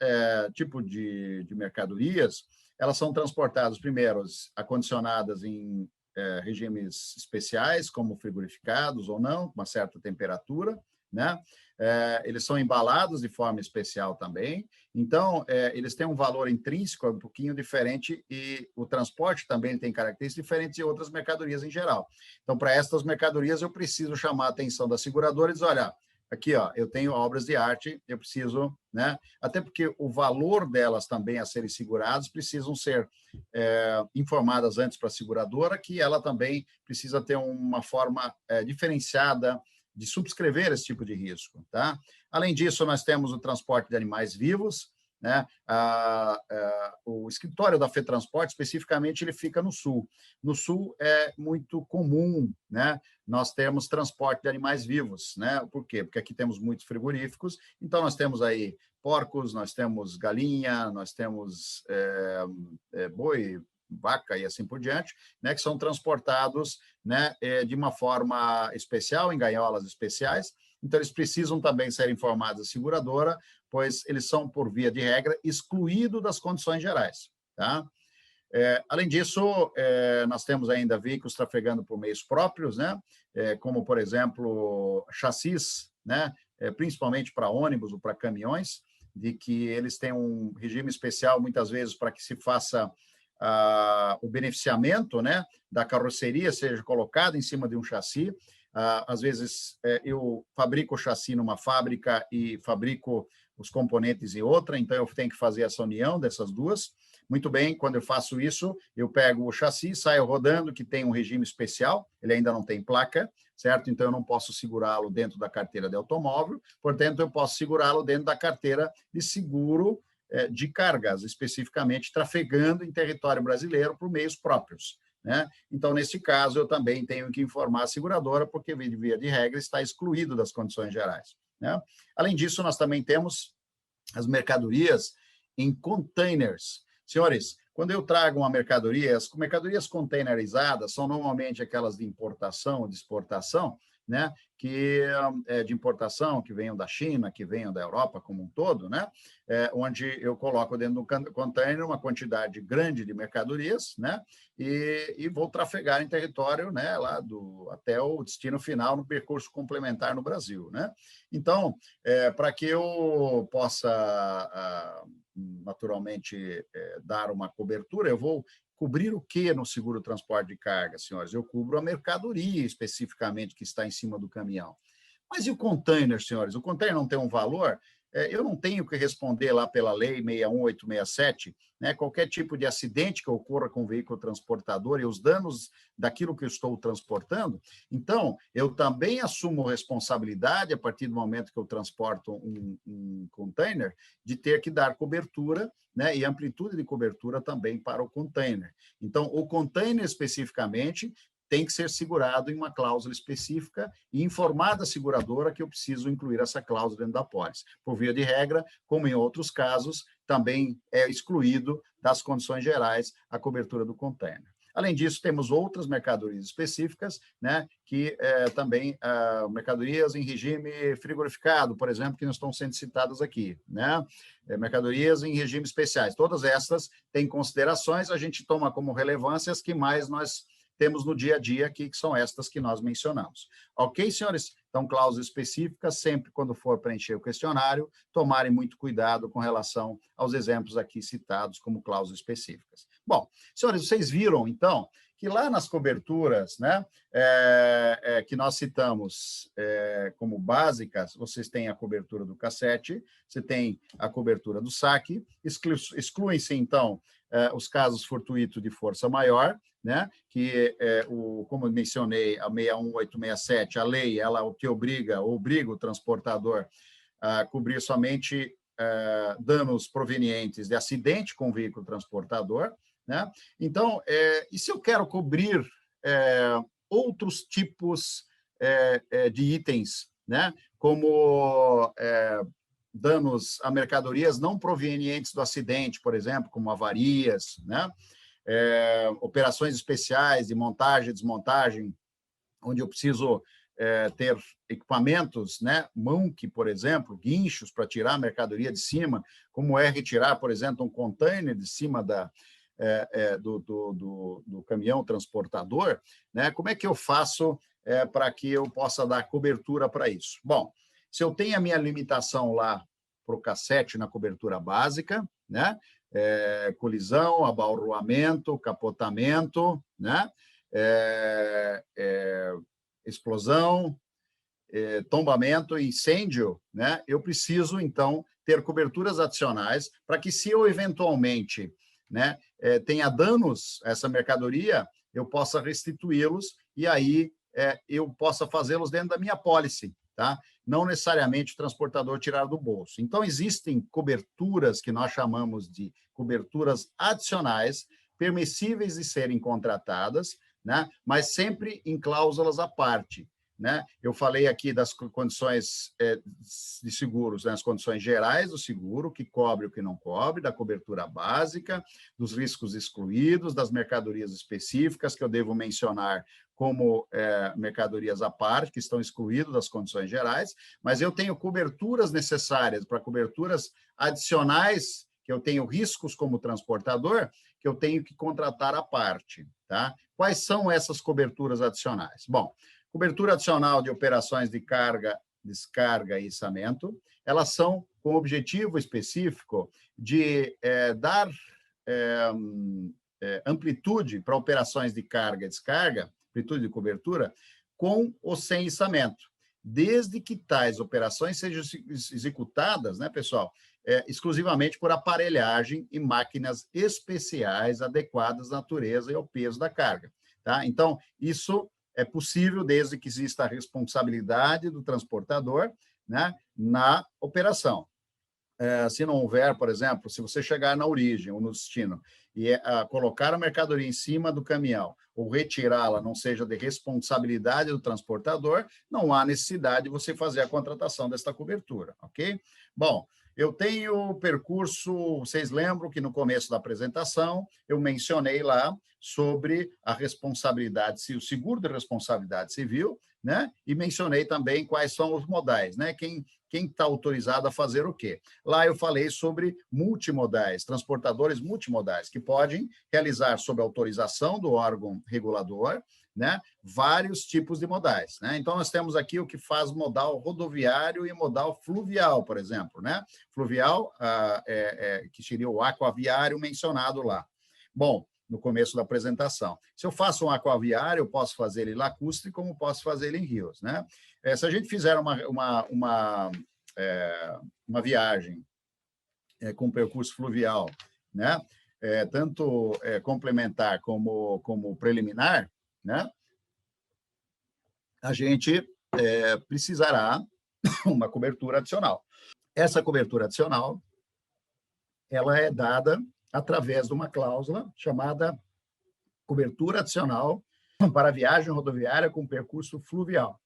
tipo de mercadorias, elas são transportadas, primeiro, acondicionadas em regimes especiais, como frigorificados ou não, com uma certa temperatura, né? Eles são embalados de forma especial também, então eles têm um valor intrínseco um pouquinho diferente e o transporte também tem características diferentes de outras mercadorias em geral. Então, para estas mercadorias, eu preciso chamar a atenção da seguradora e dizer, olha, aqui, ó, eu tenho obras de arte, eu preciso, né? Até porque o valor delas também a serem seguradas precisam ser informadas antes para a seguradora, que ela também precisa ter uma forma diferenciada de subscrever esse tipo de risco, tá? Além disso, nós temos o transporte de animais vivos, né? O escritório da FETransporte, especificamente, ele fica no Sul. No Sul é muito comum, né, nós temos transporte de animais vivos, né? Por quê? Porque aqui temos muitos frigoríficos, então nós temos aí porcos, nós temos galinha, nós temos boi, vaca e assim por diante, né, que são transportados, né, de uma forma especial, em gaiolas especiais. Então, eles precisam também ser informados à seguradora, pois eles são, por via de regra, excluídos das condições gerais, tá? Além disso, nós temos ainda veículos trafegando por meios próprios, né, como, por exemplo, chassis, né, principalmente para ônibus ou para caminhões, de que eles têm um regime especial, muitas vezes, para que se faça o beneficiamento, né, da carroceria seja colocado em cima de um chassi. Às vezes, eu fabrico o chassi numa fábrica e fabrico os componentes em outra, então eu tenho que fazer essa união dessas duas. Muito bem, quando eu faço isso, eu pego o chassi, saio rodando, que tem um regime especial, ele ainda não tem placa, certo? Então, eu não posso segurá-lo dentro da carteira de automóvel, portanto, eu posso segurá-lo dentro da carteira de seguro de cargas, especificamente trafegando em território brasileiro por meios próprios, né? Então, nesse caso, eu também tenho que informar a seguradora, porque, via de regra, está excluído das condições gerais, né? Além disso, nós também temos as mercadorias em containers. Senhores, quando eu trago uma mercadoria, as mercadorias containerizadas são normalmente aquelas de importação ou de exportação, né, que de importação, que venham da China, que venham da Europa como um todo, né, onde eu coloco dentro do container uma quantidade grande de mercadorias, né, e vou trafegar em território, né, lá até o destino final no percurso complementar no Brasil, né. Então, para que eu possa naturalmente dar uma cobertura, eu vou cobrir o que no seguro transporte de carga, senhores? Eu cubro a mercadoria especificamente que está em cima do caminhão. Mas e o container, senhores? O container não tem um valor? Eu não tenho que responder lá pela lei 61867, né? Qualquer tipo de acidente que ocorra com o veículo transportador e os danos daquilo que eu estou transportando. Então, eu também assumo responsabilidade, a partir do momento que eu transporto um container, de ter que dar cobertura, né? E amplitude de cobertura também para o container. Então, o container especificamente tem que ser segurado em uma cláusula específica e informada a seguradora que eu preciso incluir essa cláusula dentro da pólice. Por via de regra, como em outros casos, também é excluído das condições gerais a cobertura do container. Além disso, temos outras mercadorias específicas, né, que também mercadorias em regime frigorificado, por exemplo, que não estão sendo citadas aqui, né? Mercadorias em regime especiais. Todas essas têm considerações, a gente toma como relevância as que mais nós temos no dia a dia aqui, que são estas que nós mencionamos. Ok, senhores? Então, cláusulas específicas, sempre quando for preencher o questionário, tomarem muito cuidado com relação aos exemplos aqui citados como cláusulas específicas. Bom, senhores, vocês viram, então, que lá nas coberturas, né, que nós citamos como básicas, vocês têm a cobertura do cassete, você tem a cobertura do saque, excluem-se, então, os casos fortuitos de força maior, né, que, como eu mencionei, a 61867, a lei, ela o que obriga o transportador a cobrir somente danos provenientes de acidente com o veículo transportador, né? Então, e se eu quero cobrir outros tipos de itens, né, como danos a mercadorias não provenientes do acidente, por exemplo, como avarias, né? Operações especiais de montagem e desmontagem, onde eu preciso ter equipamentos, né, MUNC, por exemplo, guinchos para tirar a mercadoria de cima, como é retirar, por exemplo, um container de cima do caminhão transportador, né? Como é que eu faço para que eu possa dar cobertura para isso? Bom, se eu tenho a minha limitação lá para o cassete na cobertura básica, né? Colisão, abalroamento, capotamento, né? Explosão, tombamento, incêndio, né? Eu preciso, então, ter coberturas adicionais para que, se eu eventualmente, né, tenha danos a essa mercadoria, eu possa restituí-los e aí eu possa fazê-los dentro da minha pólice, tá? Não necessariamente o transportador tirar do bolso. Então, existem coberturas que nós chamamos de coberturas adicionais, permissíveis de serem contratadas, né? Mas sempre em cláusulas à parte, né? Eu falei aqui das condições de seguros, né? As condições gerais do seguro, que cobre o que não cobre, da cobertura básica, dos riscos excluídos, das mercadorias específicas, que eu devo mencionar como mercadorias à parte, que estão excluídas das condições gerais, mas eu tenho coberturas necessárias para coberturas adicionais, que eu tenho riscos como transportador, que eu tenho que contratar à parte, tá? Quais são essas coberturas adicionais? Bom, cobertura adicional de operações de carga, descarga e içamento, elas são com objetivo específico de dar amplitude para operações de carga e descarga, amplitude de cobertura, com ou sem içamento, desde que tais operações sejam executadas, né, pessoal, exclusivamente por aparelhagem e máquinas especiais adequadas à natureza e ao peso da carga, tá? Então, isso é possível desde que exista a responsabilidade do transportador, né, na operação. Se não houver, por exemplo, se você chegar na origem ou no destino e colocar a mercadoria em cima do caminhão ou retirá-la não seja de responsabilidade do transportador, não há necessidade de você fazer a contratação desta cobertura, ok? Bom, eu tenho o percurso, vocês lembram que no começo da apresentação eu mencionei lá sobre a responsabilidade, o seguro de responsabilidade civil, né? E mencionei também quais são os modais, né? Quem está autorizado a fazer o quê? Lá eu falei sobre multimodais, transportadores multimodais, que podem realizar, sob autorização do órgão regulador, né, vários tipos de modais, né? Então, nós temos aqui o que faz modal rodoviário e modal fluvial, por exemplo, né? Fluvial, que seria o aquaviário mencionado lá. Bom, no começo da apresentação. Se eu faço um aquaviário, eu posso fazer ele lacustre, como posso fazer ele em rios, né? Se a gente fizer uma viagem com percurso fluvial, né? Tanto complementar como preliminar, né? A gente precisará uma cobertura adicional. Essa cobertura adicional, ela é dada através de uma cláusula chamada cobertura adicional para viagem rodoviária com percurso fluvial.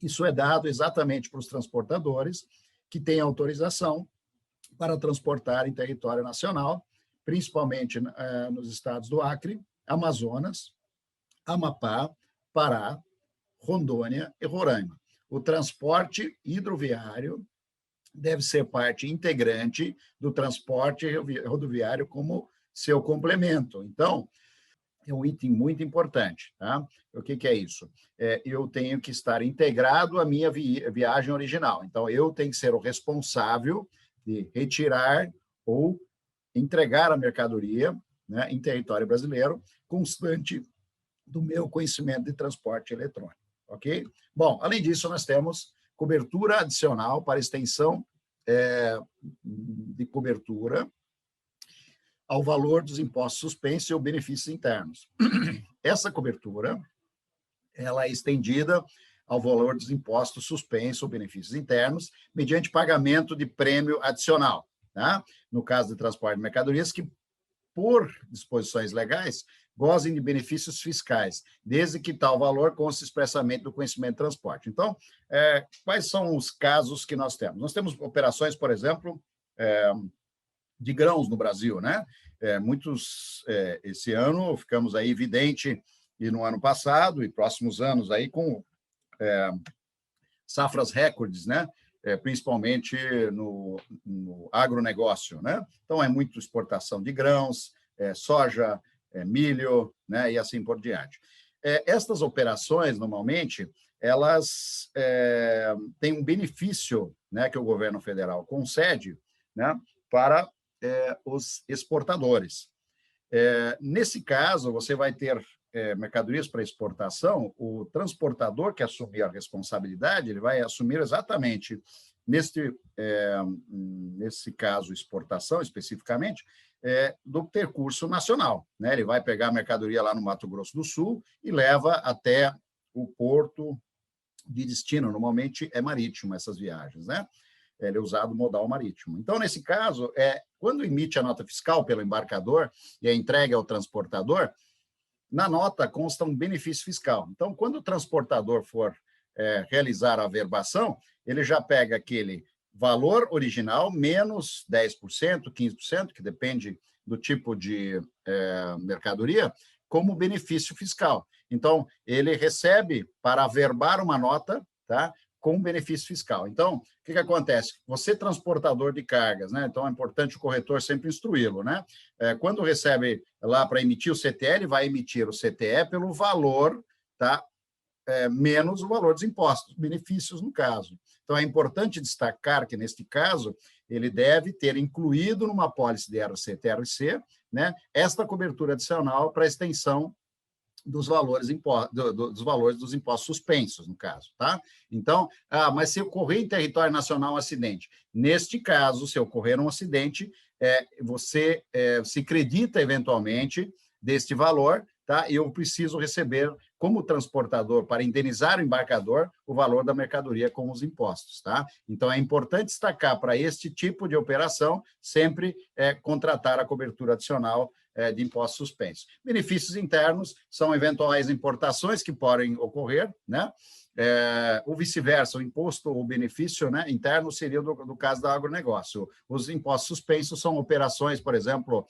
Isso é dado exatamente para os transportadores que têm autorização para transportar em território nacional, principalmente nos estados do Acre, Amazonas, Amapá, Pará, Rondônia e Roraima. O transporte hidroviário deve ser parte integrante do transporte rodoviário como seu complemento. Então, é um item muito importante. Tá? O que é isso? Eu tenho que estar integrado à minha viagem original. Então, eu tenho que ser o responsável de retirar ou entregar a mercadoria, né, em território brasileiro, constante do meu conhecimento de transporte eletrônico. Ok? Bom, além disso, nós temos cobertura adicional para extensão de cobertura ao valor dos impostos suspensos ou benefícios internos. Essa cobertura ela é estendida ao valor dos impostos suspensos ou benefícios internos, mediante pagamento de prêmio adicional. Tá? No caso de transporte de mercadorias, que, por disposições legais, gozem de benefícios fiscais, desde que tal valor conste expressamente do conhecimento de transporte. Então, quais são os casos que nós temos? Nós temos operações, por exemplo, de grãos no Brasil, né? Esse ano ficamos aí evidente, e no ano passado, e próximos anos aí, com safras recordes, né? Principalmente no agronegócio, né? Então, é muito exportação de grãos, soja, milho, né? E assim por diante. Estas operações, normalmente, elas têm um benefício, né, que o governo federal concede, né, para os exportadores. Nesse caso, você vai ter mercadorias para exportação, o transportador que assumir a responsabilidade, ele vai assumir exatamente, nesse caso, exportação especificamente, do percurso nacional. Né? Ele vai pegar a mercadoria lá no Mato Grosso do Sul e leva até o porto de destino. Normalmente é marítimo essas viagens, né? Ele é usado modal marítimo. Então, nesse caso, quando emite a nota fiscal pelo embarcador e é entregue ao transportador, na nota consta um benefício fiscal. Então, quando o transportador for realizar a averbação, ele já pega aquele valor original menos 10%, 15%, que depende do tipo de mercadoria, como benefício fiscal. Então, ele recebe para averbar uma nota, tá, com benefício fiscal. Então, o que acontece? Você, transportador de cargas, né? Então, é importante o corretor sempre instruí-lo, né? Quando recebe lá para emitir o CTE, ele vai emitir o CTE pelo valor, tá? Menos o valor dos impostos, benefícios no caso. Então, é importante destacar que, neste caso, ele deve ter incluído numa apólice de RC-TRC, né, esta cobertura adicional para a extensão dos valores dos impostos suspensos, no caso, tá? Então, mas se ocorrer em território nacional um acidente, neste caso, se ocorrer um acidente, você se credita eventualmente deste valor, tá? E eu preciso receber, como transportador, para indenizar o embarcador, o valor da mercadoria com os impostos, tá? Então, é importante destacar para este tipo de operação sempre contratar a cobertura adicional de impostos suspensos. Benefícios internos são eventuais importações que podem ocorrer, né? Ou vice-versa, o imposto ou benefício, né, interno seria do caso do agronegócio. Os impostos suspensos são operações, por exemplo,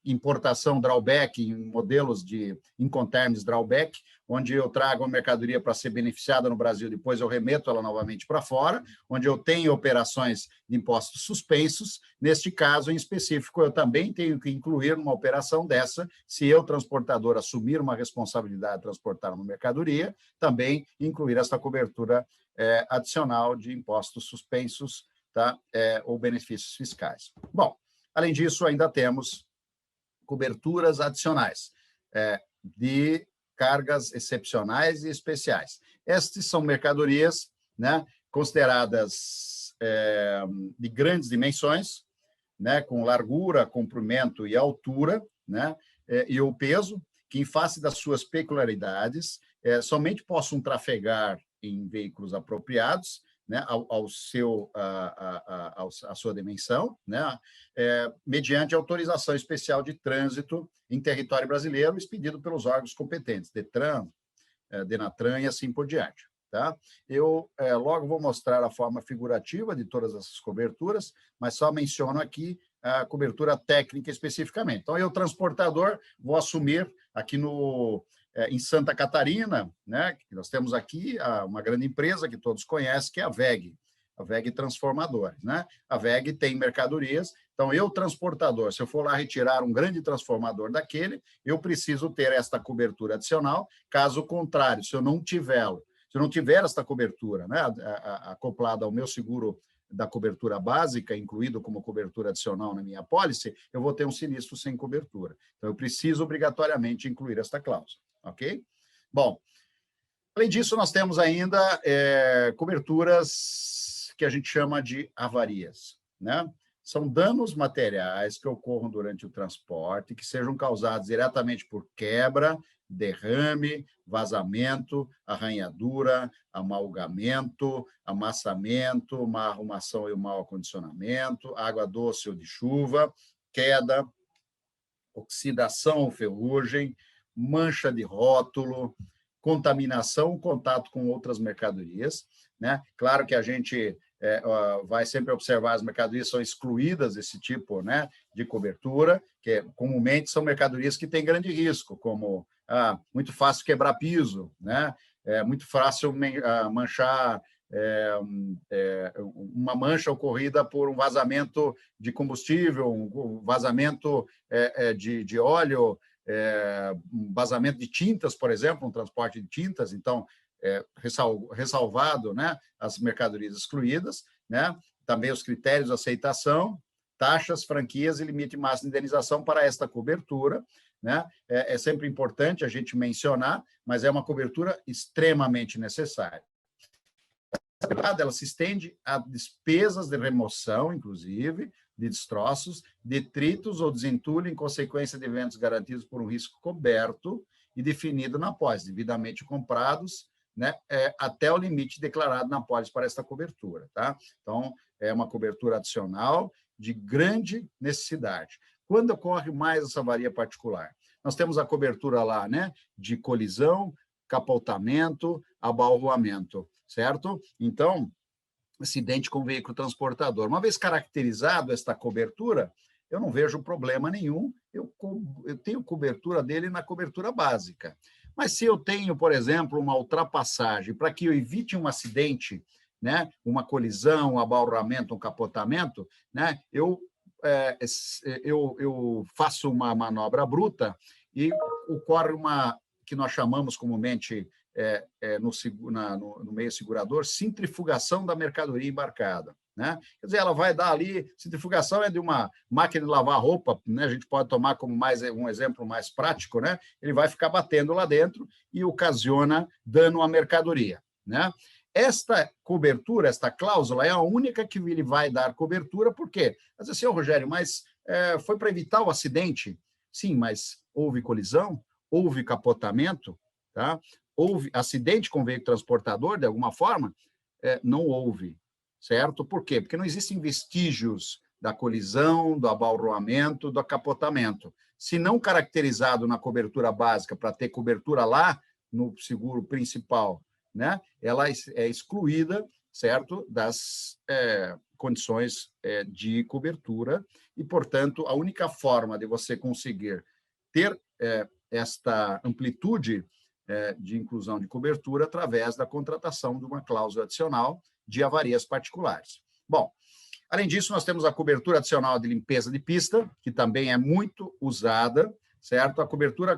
importação drawback em modelos de Incoterms drawback, onde eu trago a mercadoria para ser beneficiada no Brasil, depois eu remeto ela novamente para fora, onde eu tenho operações de impostos suspensos. Neste caso em específico, eu também tenho que incluir uma operação dessa, se eu, transportador, assumir uma responsabilidade de transportar uma mercadoria, também incluir essa cobertura adicional de impostos suspensos, tá? Ou benefícios fiscais. Bom, além disso, ainda temos coberturas adicionais de cargas excepcionais e especiais. Estas são mercadorias, né, consideradas de grandes dimensões, né, com largura, comprimento e altura, né, e o peso, que, em face das suas peculiaridades, somente possam trafegar em veículos apropriados, né, à sua dimensão, né, mediante autorização especial de trânsito em território brasileiro, expedido pelos órgãos competentes, DETRAN, DENATRAN e assim por diante. Tá? Eu logo vou mostrar a forma figurativa de todas essas coberturas, mas só menciono aqui a cobertura técnica especificamente. Então, eu, transportador, vou assumir aqui em Santa Catarina, né, que nós temos aqui uma grande empresa que todos conhecem, que é a WEG Transformadores, né? A WEG tem mercadorias, então eu, transportador, se eu for lá retirar um grande transformador daquele, eu preciso ter esta cobertura adicional, caso contrário, se eu não tiver esta cobertura, né, acoplada ao meu seguro da cobertura básica, incluído como cobertura adicional na minha apólice, eu vou ter um sinistro sem cobertura. Então, eu preciso obrigatoriamente incluir esta cláusula, ok? Bom, além disso, nós temos ainda coberturas que a gente chama de avarias, né? São danos materiais que ocorram durante o transporte, que sejam causados diretamente por quebra, derrame, vazamento, arranhadura, amalgamento, amassamento, má arrumação e mau acondicionamento, água doce ou de chuva, queda, oxidação ou ferrugem, mancha de rótulo, contaminação, contato com outras mercadorias, né? Claro que a gente vai sempre observar as mercadorias são excluídas desse tipo, né, de cobertura, que comumente são mercadorias que têm grande risco, como muito fácil quebrar piso, né? Muito fácil manchar, uma mancha ocorrida por um vazamento de combustível, um vazamento de óleo, um vazamento de tintas, por exemplo, um transporte de tintas, então, ressalvado, né, as mercadorias excluídas, né, também os critérios de aceitação, taxas, franquias e limite máximo de indenização para esta cobertura, né? É sempre importante a gente mencionar, mas é uma cobertura extremamente necessária. Ela se estende a despesas de remoção, inclusive, de destroços, detritos ou desentulho em consequência de eventos garantidos por um risco coberto e definido na apólice, devidamente comprados, né, até o limite declarado na apólice para esta cobertura, tá? Então, é uma cobertura adicional de grande necessidade. Quando ocorre mais essa avaria particular? Nós temos a cobertura lá, né, de colisão, capotamento, abalroamento, certo? Então, acidente com veículo transportador. Uma vez caracterizado esta cobertura, eu não vejo problema nenhum, eu tenho cobertura dele na cobertura básica. Mas se eu tenho, por exemplo, uma ultrapassagem, para que eu evite um acidente, né, uma colisão, um abalroamento, um capotamento, né, eu faço uma manobra bruta e ocorre uma, que nós chamamos comumente no meio segurador, centrifugação da mercadoria embarcada, né? Quer dizer, ela vai dar ali, centrifugação é de uma máquina de lavar roupa, né? A gente pode tomar como um exemplo mais prático, né? Ele vai ficar batendo lá dentro e ocasiona dano à mercadoria, né? Esta cobertura, esta cláusula é a única que ele vai dar cobertura, por quê? Mas assim, Rogério, mas foi para evitar o acidente? Sim, mas houve colisão, houve capotamento, tá? Houve acidente com veículo transportador, de alguma forma? Não houve, certo? Por quê? Porque não existem vestígios da colisão, do abalroamento, do capotamento. Se não caracterizado na cobertura básica para ter cobertura lá no seguro principal, né, ela é excluída, certo, das condições de cobertura e, portanto, a única forma de você conseguir ter esta amplitude de inclusão de cobertura através da contratação de uma cláusula adicional de avarias particulares. Bom, além disso, nós temos a cobertura adicional de limpeza de pista, que também é muito usada, certo? A cobertura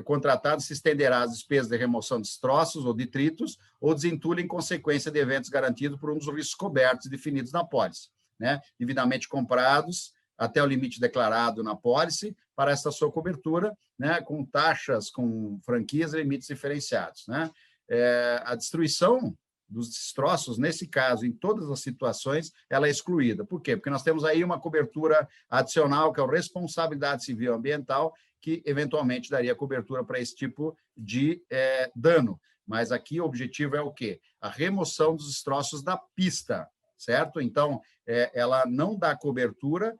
contratada se estenderá às despesas de remoção de destroços ou detritos ou desentulho em consequência de eventos garantidos por um dos riscos cobertos definidos na apólice, né? Devidamente comprados até o limite declarado na apólice para essa sua cobertura, né, com taxas, com franquias e limites diferenciados, né? A destruição dos destroços, nesse caso, em todas as situações, ela é excluída. Por quê? Porque nós temos aí uma cobertura adicional, que é a responsabilidade civil ambiental, que eventualmente daria cobertura para esse tipo de dano. Mas aqui o objetivo é o quê? A remoção dos destroços da pista, certo? Então, ela não dá cobertura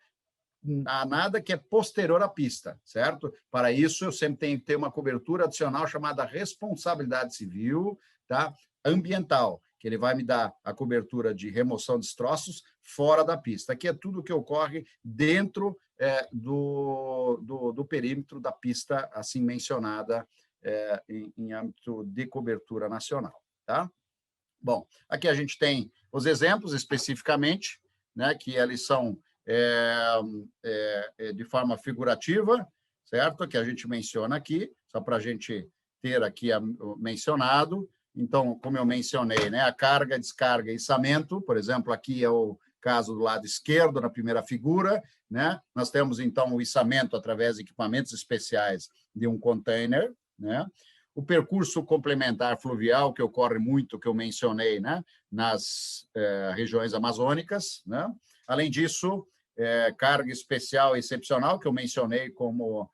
a nada que é posterior à pista, certo? Para isso, eu sempre tenho que ter uma cobertura adicional chamada responsabilidade civil, tá? Ambiental, que ele vai me dar a cobertura de remoção de destroços fora da pista. Aqui é tudo que ocorre dentro do perímetro da pista, assim mencionada em âmbito de cobertura nacional. Tá? Bom, aqui a gente tem os exemplos especificamente, né, que eles são de forma figurativa, certo? Que a gente menciona aqui, só para a gente ter aqui mencionado. Então, como eu mencionei, né, a carga, descarga e içamento, por exemplo, aqui é o caso do lado esquerdo, na primeira figura, né? Nós temos, então, o içamento através de equipamentos especiais de um container, né? O percurso complementar fluvial, que ocorre muito, que eu mencionei, né, nas regiões amazônicas, né? Além disso, carga especial e excepcional, que eu mencionei como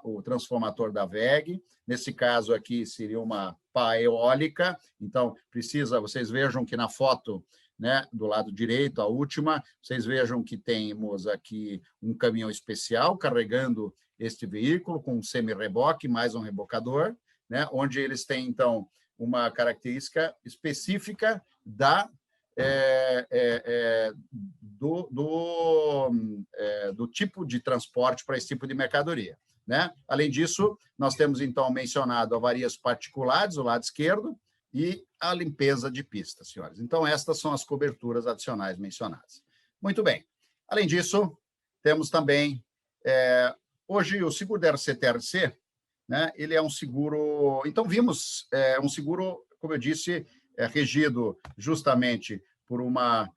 o transformador da WEG. Nesse caso aqui, seria uma pá eólica. Então, vocês vejam que na foto, né, do lado direito, a última, vocês vejam que temos aqui um caminhão especial carregando este veículo com um semi-reboque, mais um rebocador, né, onde eles têm, então, uma característica específica do tipo de transporte para esse tipo de mercadoria, né? Além disso, nós temos, então, mencionado avarias particulares, do lado esquerdo, e a limpeza de pista, senhores. Então, estas são as coberturas adicionais mencionadas. Muito bem. Além disso, temos também, hoje, o seguro da RCT-RC, né, ele é um seguro... Então, vimos um seguro, como eu disse, regido justamente por uma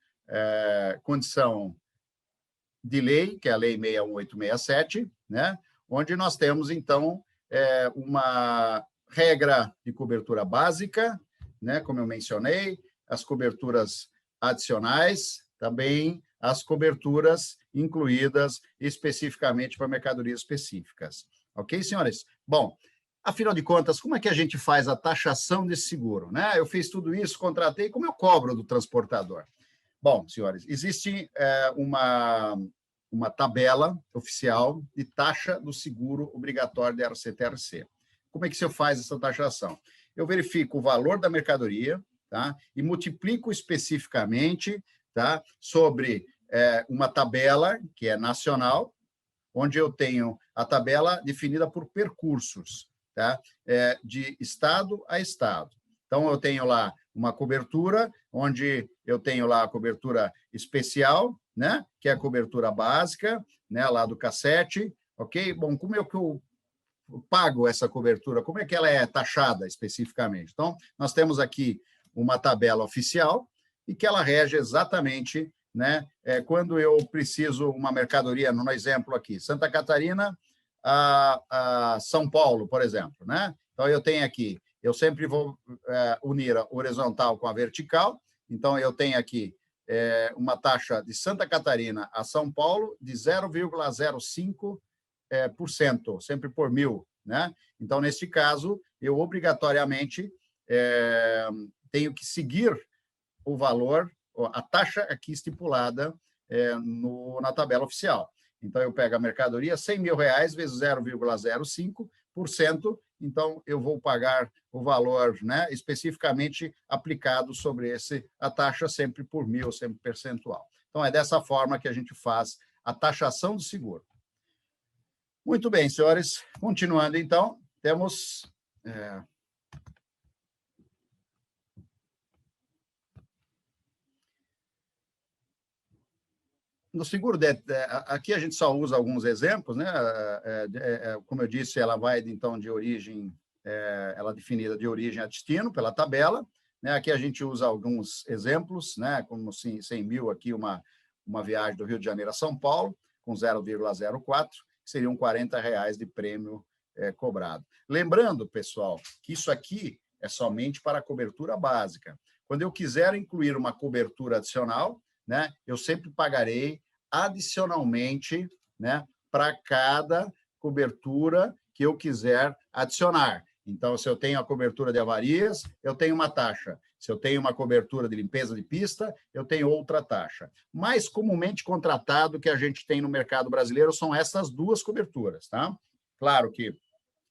condição de lei, que é a Lei 61867, né, onde nós temos, então, uma regra de cobertura básica, né, como eu mencionei, as coberturas adicionais, também as coberturas incluídas especificamente para mercadorias específicas. Ok, senhores? Bom, afinal de contas, como é que a gente faz a taxação desse seguro, né? Eu fiz tudo isso, contratei, como eu cobro do transportador? Bom, senhores, existe uma tabela oficial de taxa do seguro obrigatório da RCT-RC. Como é que se faz essa taxação? Eu verifico o valor da mercadoria, tá? E multiplico especificamente, tá, sobre uma tabela que é nacional, onde eu tenho a tabela definida por percursos, tá? De estado a estado. Então, eu tenho lá uma cobertura, onde eu tenho lá a cobertura especial, né? Que é a cobertura básica, né? Lá do cassete, ok? Bom, como é que eu pago essa cobertura? Como é que ela é taxada especificamente? Então, nós temos aqui uma tabela oficial e que ela rege exatamente, né, quando eu preciso uma mercadoria, no exemplo aqui, Santa Catarina a São Paulo, por exemplo, né? Então, eu tenho aqui, eu sempre vou unir a horizontal com a vertical, então, eu tenho aqui uma taxa de Santa Catarina a São Paulo de 0,05%, sempre por 1.000, né? Então, neste caso, eu obrigatoriamente tenho que seguir o valor, a taxa aqui estipulada na tabela oficial. Então, eu pego a mercadoria, R$100.000 vezes 0,05%, então eu vou pagar o valor, né, especificamente aplicado sobre a taxa sempre por 1.000, sempre percentual. Então, é dessa forma que a gente faz a taxação do seguro. Muito bem, senhores. Continuando, então, temos... No seguro, aqui a gente só usa alguns exemplos, né? Como eu disse, ela vai, então, de origem, ela é definida de origem a destino pela tabela, né? Aqui a gente usa alguns exemplos, né? Como 100.000 aqui, uma viagem do Rio de Janeiro a São Paulo, com 0,04, que seriam R$40 de prêmio cobrado. Lembrando, pessoal, que isso aqui é somente para a cobertura básica. Quando eu quiser incluir uma cobertura adicional, né, eu sempre pagarei adicionalmente, né, para cada cobertura que eu quiser adicionar. Então, se eu tenho a cobertura de avarias, eu tenho uma taxa. Se eu tenho uma cobertura de limpeza de pista, eu tenho outra taxa. Mais comumente contratado que a gente tem no mercado brasileiro são essas duas coberturas, tá? Claro que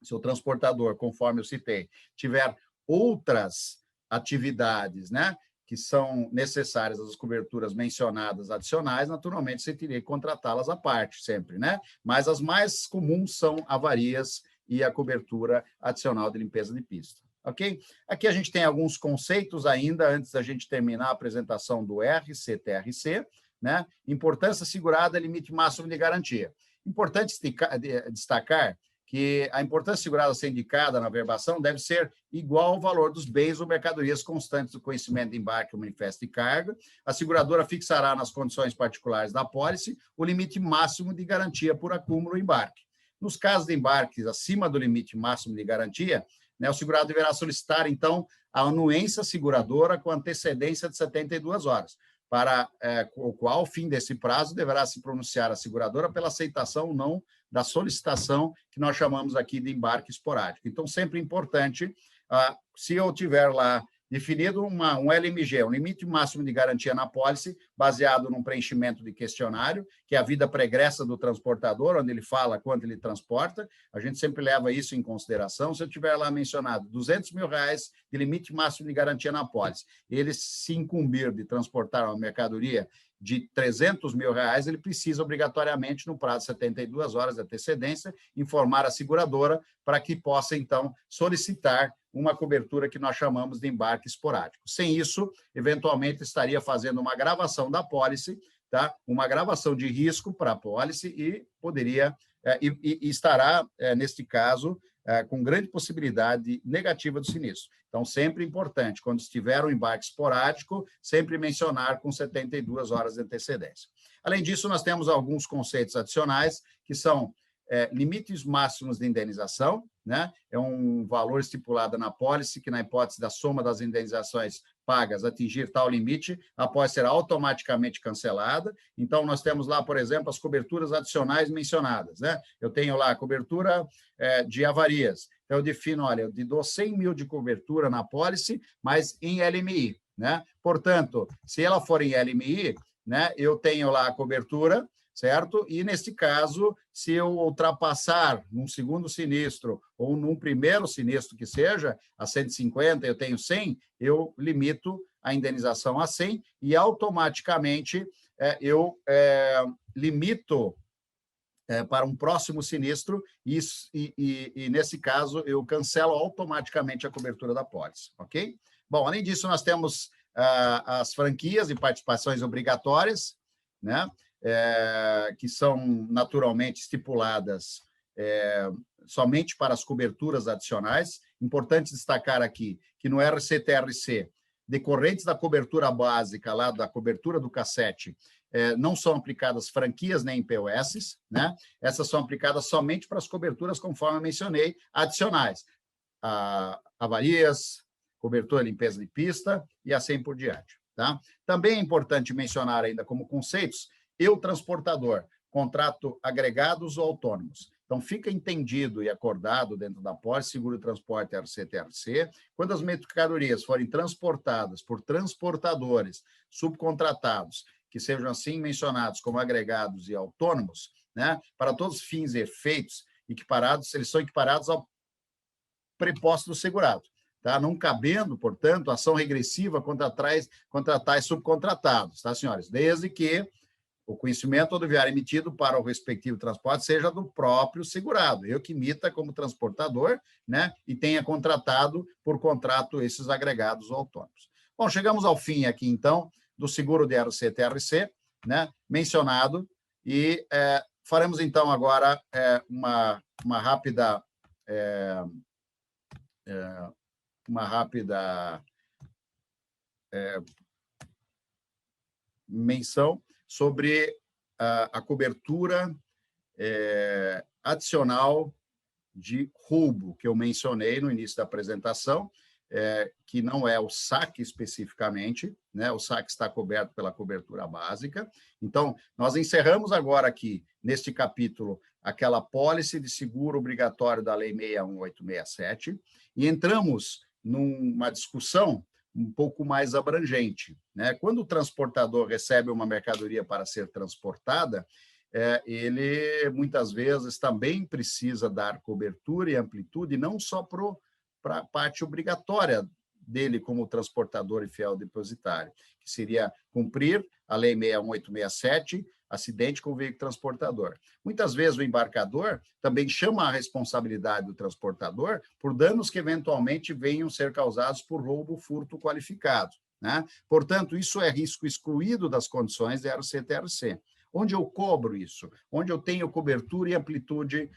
se o transportador, conforme eu citei, tiver outras atividades, né, que são necessárias as coberturas mencionadas adicionais, naturalmente você teria que contratá-las à parte sempre, né? Mas as mais comuns são avarias e a cobertura adicional de limpeza de pista. Ok? Aqui a gente tem alguns conceitos ainda, antes da gente terminar a apresentação do RCTRC, né? Importância assegurada, limite máximo de garantia. Importante destacar que a importância assegurada a ser indicada na verbação deve ser igual ao valor dos bens ou mercadorias constantes do conhecimento de embarque ou manifesto de carga. A seguradora fixará nas condições particulares da apólice o limite máximo de garantia por acúmulo ou embarque. Nos casos de embarques acima do limite máximo de garantia, né, o segurado deverá solicitar, então, a anuência seguradora com antecedência de 72 horas, para o qual, ao fim desse prazo, deverá se pronunciar a seguradora pela aceitação ou não da solicitação que nós chamamos aqui de embarque esporádico. Então, sempre importante, se eu tiver lá definido um LMG, um limite máximo de garantia na apólice, baseado num preenchimento de questionário, que é a vida pregressa do transportador, onde ele fala quanto ele transporta, a gente sempre leva isso em consideração. Se eu tiver lá mencionado R$200 mil de limite máximo de garantia na apólice, ele se incumbir de transportar uma mercadoria de R$300 mil, ele precisa obrigatoriamente, no prazo de 72 horas de antecedência, informar a seguradora para que possa, então, solicitar uma cobertura que nós chamamos de embarque esporádico. Sem isso, eventualmente, estaria fazendo uma gravação da apólice, tá? Uma gravação de risco para a apólice e poderia, e estará, neste caso, com grande possibilidade negativa do sinistro. Então, sempre importante, quando estiver um embarque esporádico, sempre mencionar com 72 horas de antecedência. Além disso, nós temos alguns conceitos adicionais, que são limites máximos de indenização, né? É um valor estipulado na apólice, que na hipótese da soma das indenizações pagas atingir tal limite, a apólice será automaticamente cancelada. Então, nós temos lá, por exemplo, as coberturas adicionais mencionadas, né? Eu tenho lá a cobertura de avarias. Então, eu defino, olha, eu te dou 100 mil de cobertura na apólice, mas em LMI, né? Portanto, se ela for em LMI, né, eu tenho lá a cobertura, certo? E, nesse caso, se eu ultrapassar num segundo sinistro ou num primeiro sinistro que seja, a 150, eu tenho 100, eu limito a indenização a 100 e, automaticamente, eu limito para um próximo sinistro e, nesse caso, eu cancelo automaticamente a cobertura da apólice, ok? Bom, além disso, nós temos as franquias e participações obrigatórias, né? Que são naturalmente estipuladas somente para as coberturas adicionais. Importante destacar aqui que no RCTRC, decorrentes da cobertura básica, lá da cobertura do cassete, não são aplicadas franquias nem POS, né? Essas são aplicadas somente para as coberturas, conforme eu mencionei, adicionais. Avarias, cobertura limpeza de pista e assim por diante. Tá? Também é importante mencionar ainda como conceitos eu, transportador, contrato agregados ou autônomos. Então, fica entendido e acordado dentro da apólice seguro de transporte RCTRC, quando as mercadorias forem transportadas por transportadores subcontratados, que sejam assim mencionados como agregados e autônomos, né, para todos os fins e efeitos, eles são equiparados ao preposto do segurado. Tá? Não cabendo, portanto, ação regressiva contra tais subcontratados, tá, senhores? Desde que o conhecimento rodoviário emitido para o respectivo transporte seja do próprio segurado, eu que emita como transportador, né, e tenha contratado por contrato esses agregados ou autônomos. Bom, chegamos ao fim aqui, então, do seguro de RCTRC, né, mencionado, e faremos, então, agora uma rápida menção sobre a cobertura adicional de roubo, que eu mencionei no início da apresentação, que não é o saque especificamente, né? O saque está coberto pela cobertura básica. Então, nós encerramos agora aqui, neste capítulo, aquela apólice de seguro obrigatório da Lei 61867, e entramos numa discussão um pouco mais abrangente, né? Quando o transportador recebe uma mercadoria para ser transportada, ele muitas vezes também precisa dar cobertura e amplitude, não só para a parte obrigatória dele como transportador e fiel depositário, que seria cumprir a Lei 61867, acidente com o veículo transportador. Muitas vezes o embarcador também chama a responsabilidade do transportador por danos que eventualmente venham ser causados por roubo ou furto qualificado, né? Portanto, isso é risco excluído das condições da RCTRC. Onde eu cobro isso? Onde eu tenho cobertura e amplitude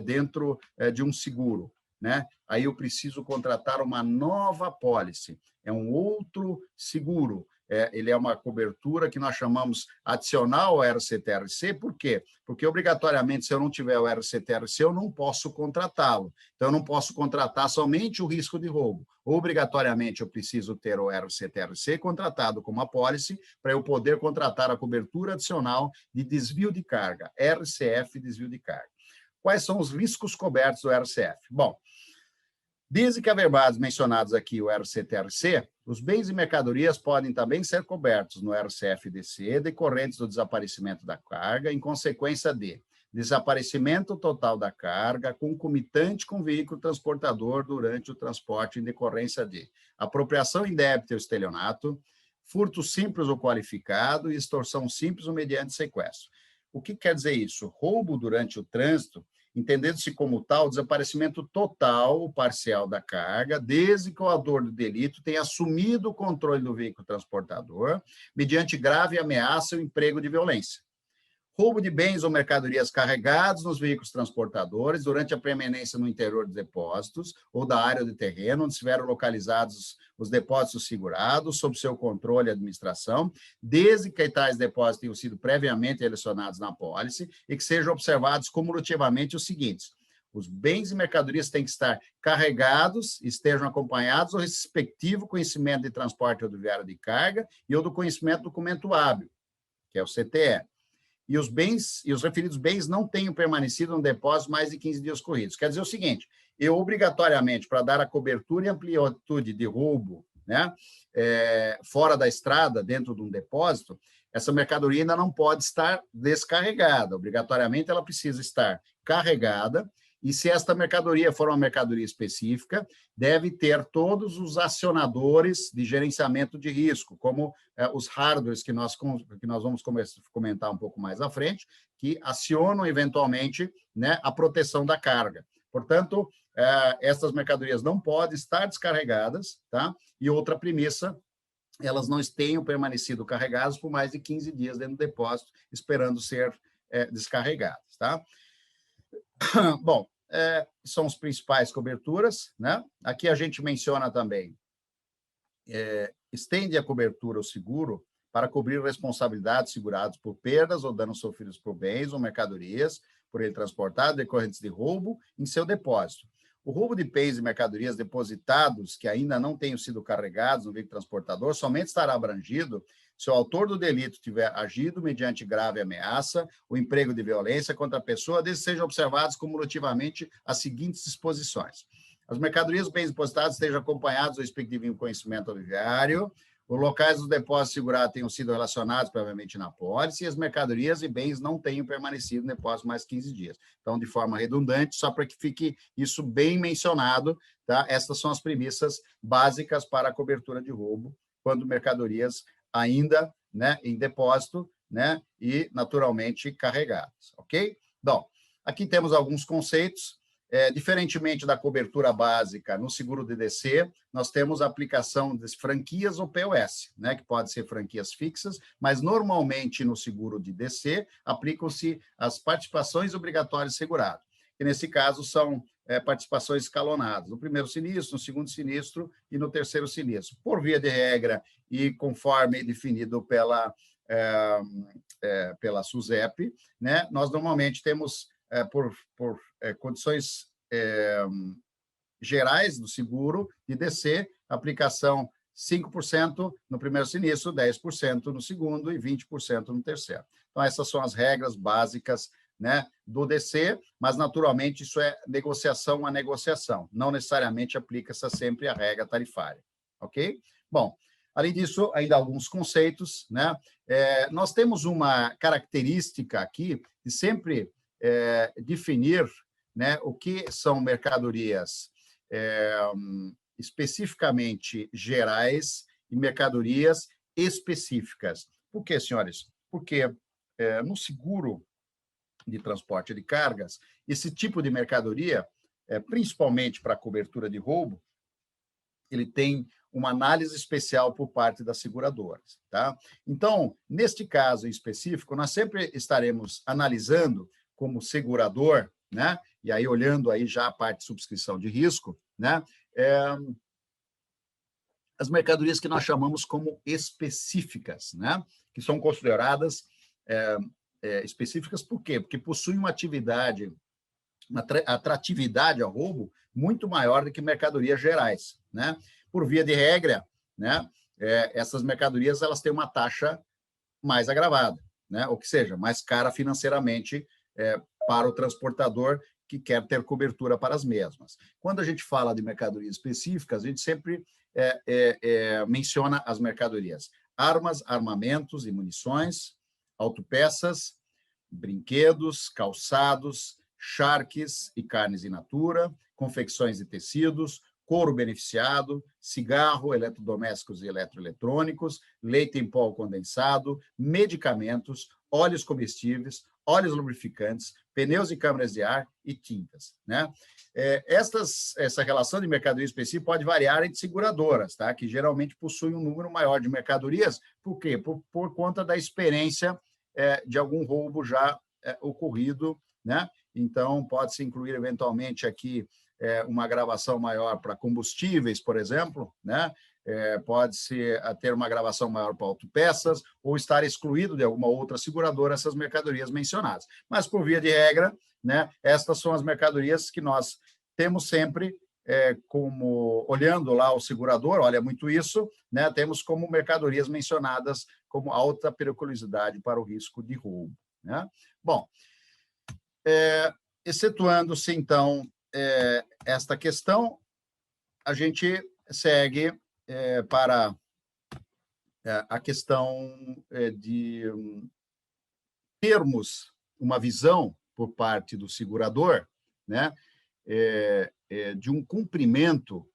dentro de um seguro, né? Aí eu preciso contratar uma nova apólice, é um outro seguro. Ele é uma cobertura que nós chamamos adicional ao RCTRC, por quê? Porque, obrigatoriamente, se eu não tiver o RCTRC, eu não posso contratá-lo. Então, eu não posso contratar somente o risco de roubo. Obrigatoriamente, eu preciso ter o RCTRC contratado como apólice para eu poder contratar a cobertura adicional de desvio de carga, RCF desvio de carga. Quais são os riscos cobertos do RCF? Bom, desde que averbados mencionados aqui o RCTRC, os bens e mercadorias podem também ser cobertos no RCF-DC decorrentes do desaparecimento da carga em consequência de desaparecimento total da carga concomitante com o veículo transportador durante o transporte em decorrência de apropriação indébita ou estelionato, furto simples ou qualificado e extorsão simples ou mediante sequestro. O que quer dizer isso? Roubo durante o trânsito, entendendo-se como tal, desaparecimento total ou parcial da carga, desde que o autor do delito tenha assumido o controle do veículo transportador, mediante grave ameaça ou emprego de violência. Roubo de bens ou mercadorias carregados nos veículos transportadores durante a permanência no interior dos depósitos ou da área de terreno onde estiveram localizados os depósitos segurados, sob seu controle e administração, desde que tais depósitos tenham sido previamente relacionados na apólice e que sejam observados cumulativamente os seguintes: os bens e mercadorias têm que estar carregados, estejam acompanhados do respectivo conhecimento de transporte rodoviário de carga e ou do conhecimento do documento hábil, que é o CTE. E os bens e os referidos bens não tenham permanecido no depósito mais de 15 dias corridos. Quer dizer o seguinte, eu obrigatoriamente, para dar a cobertura e amplitude de roubo, né, fora da estrada, dentro de um depósito, essa mercadoria ainda não pode estar descarregada. Obrigatoriamente, ela precisa estar carregada, e se esta mercadoria for uma mercadoria específica, deve ter todos os acionadores de gerenciamento de risco, como os hardwares que nós vamos comentar um pouco mais à frente, que acionam eventualmente, né, a proteção da carga. Portanto, essas mercadorias não podem estar descarregadas, tá? E outra premissa, elas não tenham permanecido carregadas por mais de 15 dias dentro do depósito, esperando ser descarregadas, tá? Bom, são as principais coberturas, né? Aqui a gente menciona também, estende a cobertura ao seguro para cobrir responsabilidades seguradas por perdas ou danos sofridos por bens ou mercadorias por ele transportado decorrentes de roubo em seu depósito. O roubo de bens e mercadorias depositados que ainda não tenham sido carregados no veículo transportador somente estará abrangido se o autor do delito tiver agido mediante grave ameaça ou emprego de violência contra a pessoa, desde que sejam observados cumulativamente as seguintes disposições: as mercadorias e bens depositados estejam acompanhados do respectivo conhecimento rodoviário, os locais dos depósitos segurados tenham sido relacionados previamente na apólice e as mercadorias e bens não tenham permanecido no depósito mais 15 dias. Então, de forma redundante, só para que fique isso bem mencionado, tá? Essas são as premissas básicas para a cobertura de roubo, quando mercadorias ainda, né, em depósito, né, e naturalmente carregadas, ok? Bom, aqui temos alguns conceitos. Diferentemente da cobertura básica no seguro DDC, nós temos a aplicação de franquias ou POS, né, que pode ser franquias fixas, mas normalmente no seguro de DC aplicam-se as participações obrigatórias segurado, que nesse caso são participações escalonadas, no primeiro sinistro, no segundo sinistro e no terceiro sinistro. Por via de regra e conforme definido pela SUSEP, né, nós normalmente temos, por condições gerais do seguro de DC, aplicação 5% no primeiro sinistro, 10% no segundo e 20% no terceiro. Então, essas são as regras básicas, né, do DC, mas, naturalmente, isso é negociação a negociação. Não necessariamente aplica-se sempre a regra tarifária, ok? Bom, além disso, ainda alguns conceitos, né? Nós temos uma característica aqui de sempre definir, né, o que são mercadorias especificamente gerais e mercadorias específicas. Por quê, senhores? Porque no seguro de transporte de cargas, esse tipo de mercadoria, principalmente para cobertura de roubo, ele tem uma análise especial por parte das seguradoras, tá? Então, neste caso em específico, nós sempre estaremos analisando como segurador, né? E aí olhando aí já a parte de subscrição de risco, né? As mercadorias que nós chamamos como específicas, né? Que são consideradas específicas por quê? Porque possuem uma atividade, uma atratividade ao roubo muito maior do que mercadorias gerais, né? Por via de regra, né? Essas mercadorias elas têm uma taxa mais agravada, né? Ou que seja, mais cara financeiramente para o transportador que quer ter cobertura para as mesmas. Quando a gente fala de mercadorias específicas, a gente sempre menciona as mercadorias: armas, armamentos e munições, autopeças, brinquedos, calçados, charques e carnes in natura, confecções e tecidos, couro beneficiado, cigarro, eletrodomésticos e eletroeletrônicos, leite em pó condensado, medicamentos, óleos comestíveis, óleos lubrificantes, pneus e câmaras de ar e tintas, né? Essa relação de mercadoria específica pode variar entre seguradoras, tá? Que geralmente possuem um número maior de mercadorias. Por quê? Por conta da experiência de algum roubo já ocorrido, né? Então, pode-se incluir, eventualmente, aqui uma gravação maior para combustíveis, por exemplo, né? Pode-se ter uma gravação maior para autopeças ou estar excluído de alguma outra seguradora essas mercadorias mencionadas. Mas, por via de regra, né, estas são as mercadorias que nós temos sempre como, olhando lá o segurador, olha muito isso, né, temos como mercadorias mencionadas como alta periculosidade para o risco de roubo, né? Bom, excetuando-se, então, esta questão, a gente segue para a questão de termos uma visão por parte do segurador, né, de um cumprimento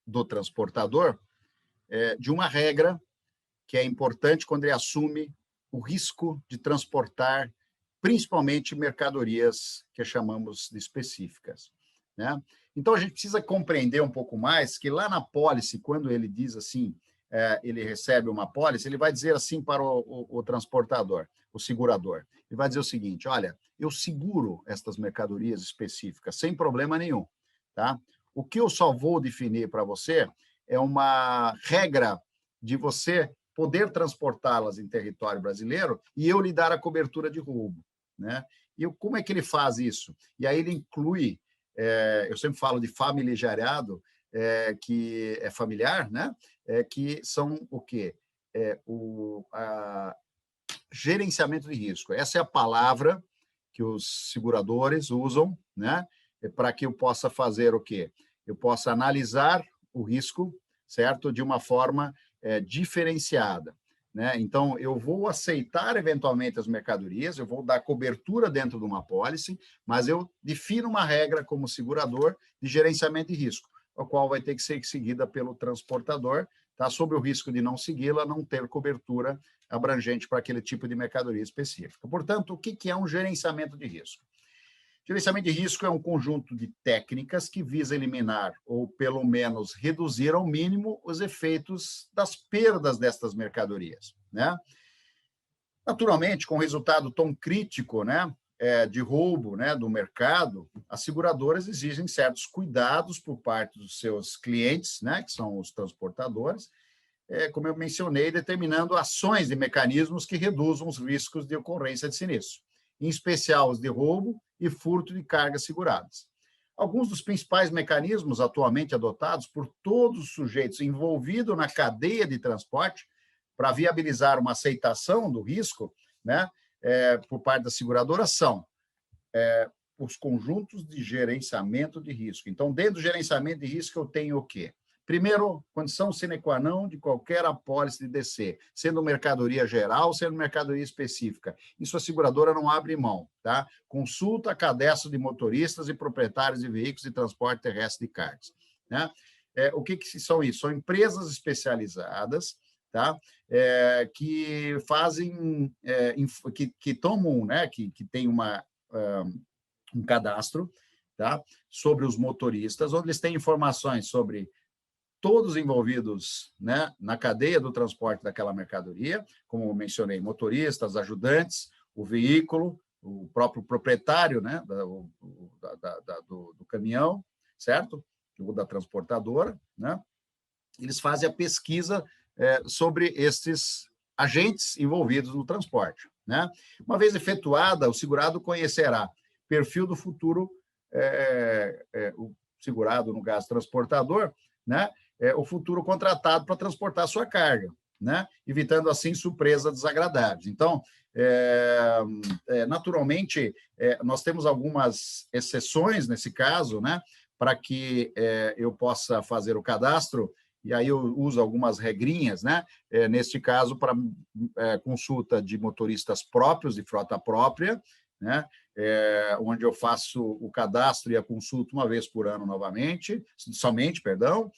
do transportador de uma regra que é importante quando ele assume o risco de transportar principalmente mercadorias que chamamos de específicas, né? Então, a gente precisa compreender um pouco mais que lá na pólice, quando ele diz assim, ele recebe uma pólice, ele vai dizer assim para o transportador, o segurador. Ele vai dizer o seguinte: olha, eu seguro estas mercadorias específicas sem problema nenhum, tá? O que eu só vou definir para você é uma regra de você poder transportá-las em território brasileiro e eu lhe dar a cobertura de roubo, né? E como é que ele faz isso? E aí ele inclui, eu sempre falo de familiariado, que é familiar, né? Que são o quê? Gerenciamento de risco. Essa é a palavra que os seguradores usam, né? Para que eu possa fazer o quê? Eu possa analisar o risco, certo? De uma forma diferenciada, né? Então, eu vou aceitar eventualmente as mercadorias, eu vou dar cobertura dentro de uma pólice, mas eu defino uma regra como segurador de gerenciamento de risco, a qual vai ter que ser seguida pelo transportador, tá? Sob o risco de não segui-la, não ter cobertura abrangente para aquele tipo de mercadoria específica. Portanto, o que é um gerenciamento de risco? Gerenciamento de risco é um conjunto de técnicas que visa eliminar, ou pelo menos reduzir ao mínimo, os efeitos das perdas destas mercadorias, né? Naturalmente, com resultado tão crítico, né, de roubo, né, do mercado, as seguradoras exigem certos cuidados por parte dos seus clientes, né, que são os transportadores, como eu mencionei, determinando ações e mecanismos que reduzam os riscos de ocorrência de sinistro, em especial os de roubo e furto de cargas seguradas. Alguns dos principais mecanismos atualmente adotados por todos os sujeitos envolvidos na cadeia de transporte para viabilizar uma aceitação do risco, né, por parte da seguradora são os conjuntos de gerenciamento de risco. Então, dentro do gerenciamento de risco, eu tenho o quê? Primeiro, condição sine qua non de qualquer apólice de DC, sendo mercadoria geral, sendo mercadoria específica. Isso a seguradora não abre mão, tá? Consulta cadastro de motoristas e proprietários de veículos de transporte terrestre de cargas. né? O que são isso? São empresas especializadas, tá? Que fazem, que tomam, né? Que tem um cadastro, tá? Sobre os motoristas, onde eles têm informações sobre todos envolvidos, né, na cadeia do transporte daquela mercadoria, como eu mencionei, motoristas, ajudantes, o veículo, o próprio proprietário, né, do caminhão, certo? Ou da transportadora, né? Eles fazem a pesquisa sobre esses agentes envolvidos no transporte, né? Uma vez efetuada, o segurado conhecerá perfil do futuro, o segurado, no caso, transportador, né? O futuro contratado para transportar a sua carga, né? Evitando, assim, surpresas desagradáveis. Então, naturalmente, nós temos algumas exceções nesse caso, né? Para que eu possa fazer o cadastro, e aí eu uso algumas regrinhas, né? Neste caso, para consulta de motoristas próprios, de frota própria, né? Onde eu faço o cadastro e a consulta uma vez por ano somente, perdão.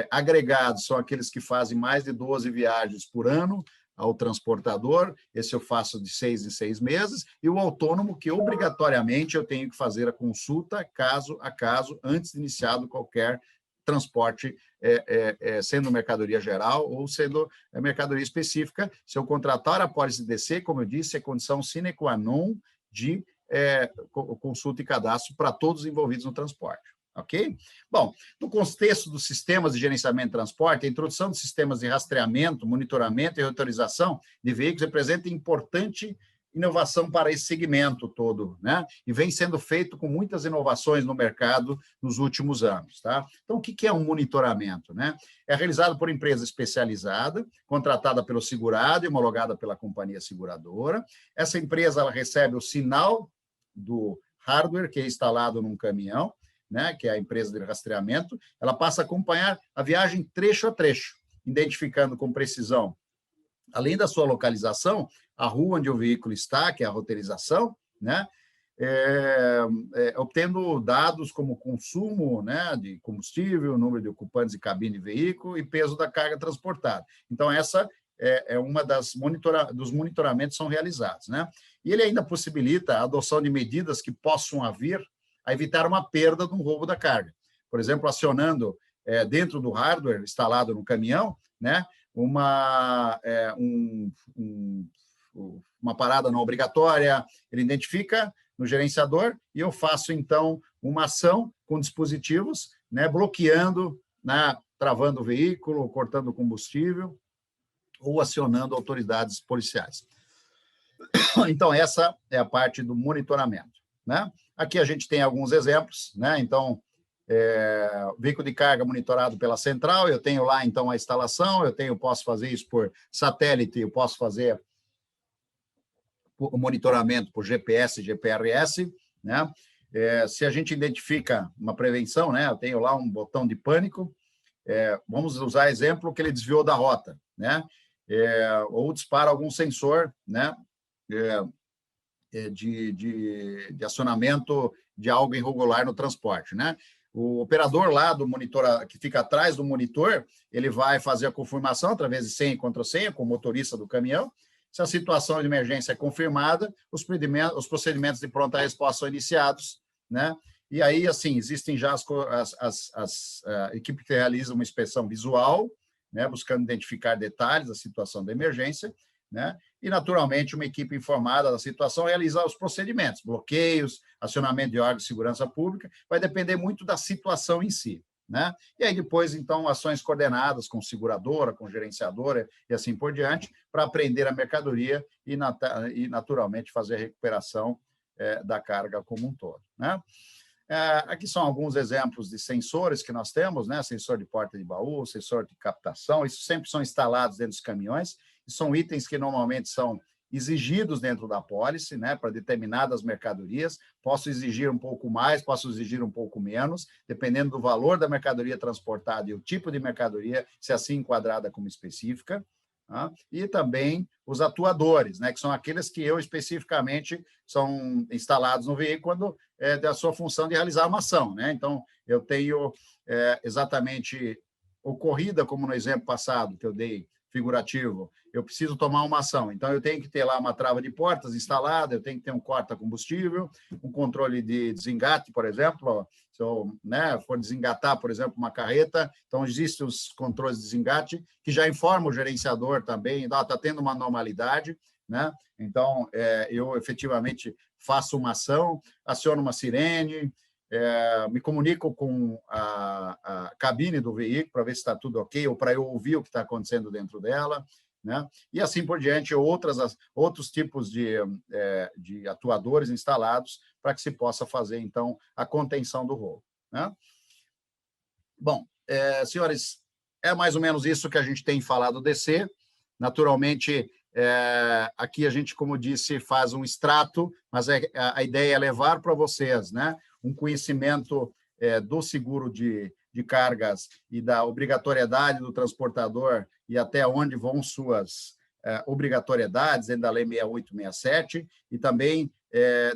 Agregados são aqueles que fazem mais de 12 viagens por ano ao transportador, esse eu faço de 6 em 6 meses, e o autônomo, que obrigatoriamente eu tenho que fazer a consulta caso a caso, antes de iniciado qualquer transporte, sendo mercadoria geral ou sendo mercadoria específica. Se eu contratar a pólice DC, como eu disse, é condição sine qua non de consulta e cadastro para todos os envolvidos no transporte. Ok? Bom, no contexto dos sistemas de gerenciamento de transporte, a introdução de sistemas de rastreamento, monitoramento e autorização de veículos representa importante inovação para esse segmento todo, né? E vem sendo feito com muitas inovações no mercado nos últimos anos, tá? Então, o que é um monitoramento, né? É realizado por empresa especializada, contratada pelo segurado e homologada pela companhia seguradora. Essa empresa, ela recebe o sinal do hardware que é instalado num caminhão, né, que é a empresa de rastreamento, ela passa a acompanhar a viagem trecho a trecho, identificando com precisão, além da sua localização, a rua onde o veículo está, que é a roteirização, né, obtendo dados como consumo, né, de combustível, número de ocupantes de cabine de veículo e peso da carga transportada. Então, essa é uma dos monitoramentos que são realizados, né? E ele ainda possibilita a adoção de medidas que possam vir a evitar uma perda de um roubo da carga. Por exemplo, acionando dentro do hardware instalado no caminhão, né, uma parada não obrigatória, ele identifica no gerenciador e eu faço, então, uma ação com dispositivos, né, bloqueando, né, travando o veículo, cortando o combustível ou acionando autoridades policiais. Então, essa é a parte do monitoramento, né? Aqui a gente tem alguns exemplos, né? Então, veículo de carga monitorado pela central, eu tenho lá, então, a instalação, posso fazer isso por satélite, eu posso fazer o monitoramento por GPS, GPRS, né? Se a gente identifica uma prevenção, né? Eu tenho lá um botão de pânico, vamos usar exemplo que ele desviou da rota, né? Ou dispara algum sensor, né? De acionamento de algo irregular no transporte, né? O operador lá do monitor, que fica atrás do monitor, ele vai fazer a confirmação através de senha e contra-senha com o motorista do caminhão. Se a situação de emergência é confirmada, os procedimentos de pronta resposta são iniciados, né? E aí, assim, existem já a equipe que realiza uma inspeção visual, né, buscando identificar detalhes da situação da emergência, né? E, naturalmente, uma equipe informada da situação realizar os procedimentos, bloqueios, acionamento de órgãos de segurança pública, vai depender muito da situação em si, né? E aí depois, então, ações coordenadas com seguradora, com gerenciadora e assim por diante, para apreender a mercadoria e, naturalmente, fazer a recuperação da carga como um todo, né? Aqui são alguns exemplos de sensores que nós temos, né? Sensor de porta de baú, sensor de captação, isso sempre são instalados dentro dos caminhões, e são itens que normalmente são exigidos dentro da pólice, né, para determinadas mercadorias. Posso exigir um pouco mais, posso exigir um pouco menos, dependendo do valor da mercadoria transportada e o tipo de mercadoria, se assim enquadrada como específica. Tá? E também os atuadores, né, que são aqueles que especificamente são instalados no veículo quando da sua função de realizar uma ação, né? Então, eu tenho exatamente ocorrida, como no exemplo passado que eu dei, figurativo, eu preciso tomar uma ação. Então, eu tenho que ter lá uma trava de portas instalada, eu tenho que ter um corta-combustível, um controle de desengate, por exemplo. Se eu for desengatar, por exemplo, uma carreta, então existem os controles de desengate que já informam o gerenciador também, está tendo uma anormalidade, né? Então, eu efetivamente faço uma ação, aciono uma sirene, me comunico com a cabine do veículo para ver se está tudo ok, ou para eu ouvir o que está acontecendo dentro dela, né? E assim por diante, outros tipos de atuadores instalados para que se possa fazer, então, a contenção do rolo, né? Bom, senhores, é mais ou menos isso que a gente tem falado DC. Naturalmente, aqui a gente, como disse, faz um extrato, mas a ideia é levar para vocês, né, um conhecimento do seguro de cargas e da obrigatoriedade do transportador e até onde vão suas obrigatoriedades, dentro da Lei 6867, e também,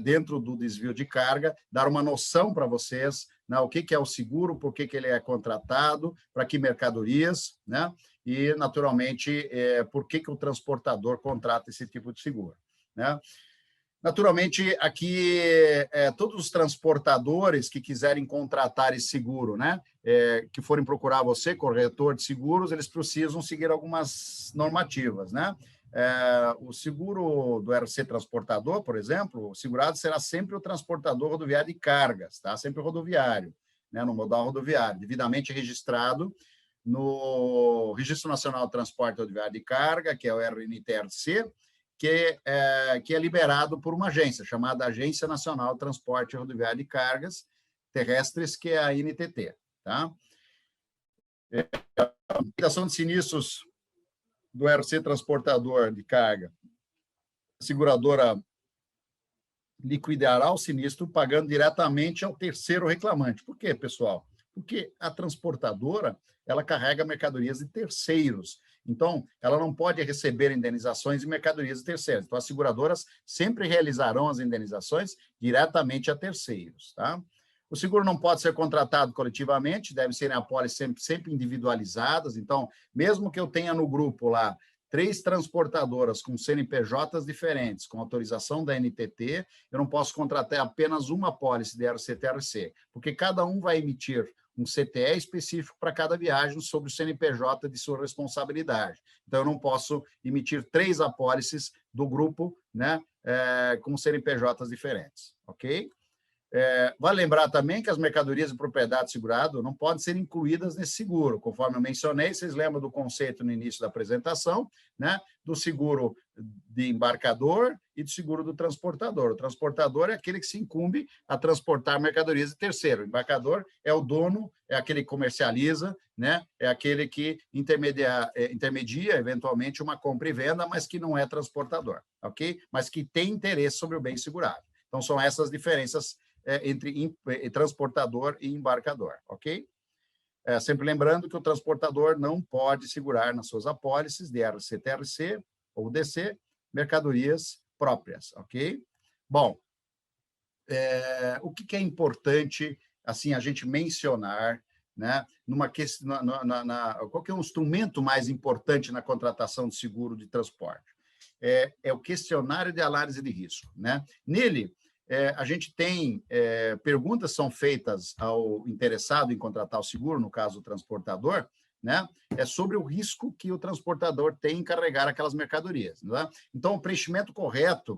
dentro do desvio de carga, dar uma noção para vocês, né, o que é o seguro, por que ele é contratado, para que mercadorias, né? E, naturalmente, por que o transportador contrata esse tipo de seguro, né? Naturalmente, aqui, todos os transportadores que quiserem contratar esse seguro, né, que forem procurar você, corretor de seguros, eles precisam seguir algumas normativas, né? O seguro do RC Transportador, por exemplo, o segurado será sempre o transportador rodoviário de cargas, tá? Sempre o rodoviário, né, no modal rodoviário, devidamente registrado no Registro Nacional de Transporte Rodoviário de Carga, que é o RNTRC, que é liberado por uma agência, chamada Agência Nacional de Transporte Rodoviário de Cargas Terrestres, que é a ANTT. Tá? A liquidação de sinistros do RC Transportador de Carga, a seguradora liquidará o sinistro pagando diretamente ao terceiro reclamante. Por quê, pessoal? Porque a transportadora ela carrega mercadorias de terceiros. Então, ela não pode receber indenizações de mercadorias de terceiros. Então, as seguradoras sempre realizarão as indenizações diretamente a terceiros. Tá? O seguro não pode ser contratado coletivamente, deve ser em apólices sempre individualizadas. Então, mesmo que eu tenha no grupo lá 3 transportadoras com CNPJs diferentes, com autorização da NTT, eu não posso contratar apenas uma apólice de RC-TRC, porque cada um vai emitir um CTE específico para cada viagem sobre o CNPJ de sua responsabilidade. Então, eu não posso emitir 3 apólices do grupo, né, com CNPJs diferentes, ok? Vale lembrar também que as mercadorias de propriedade segurado não podem ser incluídas nesse seguro. Conforme eu mencionei, vocês lembram do conceito no início da apresentação, né? Do seguro de embarcador e do seguro do transportador. O transportador é aquele que se incumbe a transportar mercadorias de terceiro. O embarcador é o dono, é aquele que comercializa, né? É aquele que intermedia, eventualmente, uma compra e venda, mas que não é transportador, ok? Mas que tem interesse sobre o bem segurado. Então, são essas diferenças entre transportador e embarcador, ok? Sempre lembrando que o transportador não pode segurar nas suas apólices de RC-TRC ou DC mercadorias próprias, ok? Bom, o que é importante assim a gente mencionar, né? Qual que é o instrumento mais importante na contratação de seguro de transporte? É o questionário de análise de risco, né? Nele a gente tem perguntas são feitas ao interessado em contratar o seguro, no caso o transportador, né? Sobre o risco que o transportador tem em carregar aquelas mercadorias, né? Então, o preenchimento correto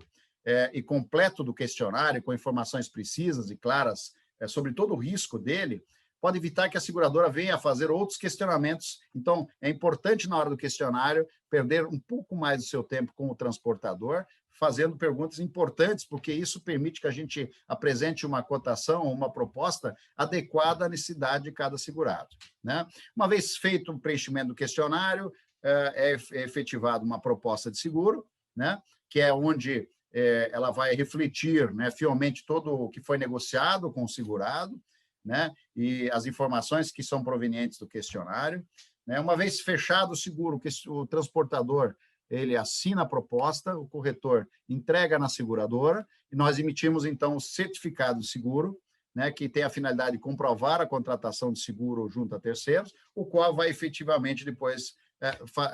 e completo do questionário, com informações precisas e claras sobre todo o risco dele, pode evitar que a seguradora venha a fazer outros questionamentos. Então, é importante, na hora do questionário, perder um pouco mais do seu tempo com o transportador, fazendo perguntas importantes, porque isso permite que a gente apresente uma cotação, uma proposta adequada à necessidade de cada segurado, né? Uma vez feito o preenchimento do questionário, é efetivada uma proposta de seguro, né? Que é onde ela vai refletir, né, fielmente todo o que foi negociado com o segurado, né? E as informações que são provenientes do questionário, né? Uma vez fechado o seguro, o transportador ele assina a proposta, o corretor entrega na seguradora e nós emitimos, então, o certificado de seguro, né, que tem a finalidade de comprovar a contratação de seguro junto a terceiros, o qual vai efetivamente depois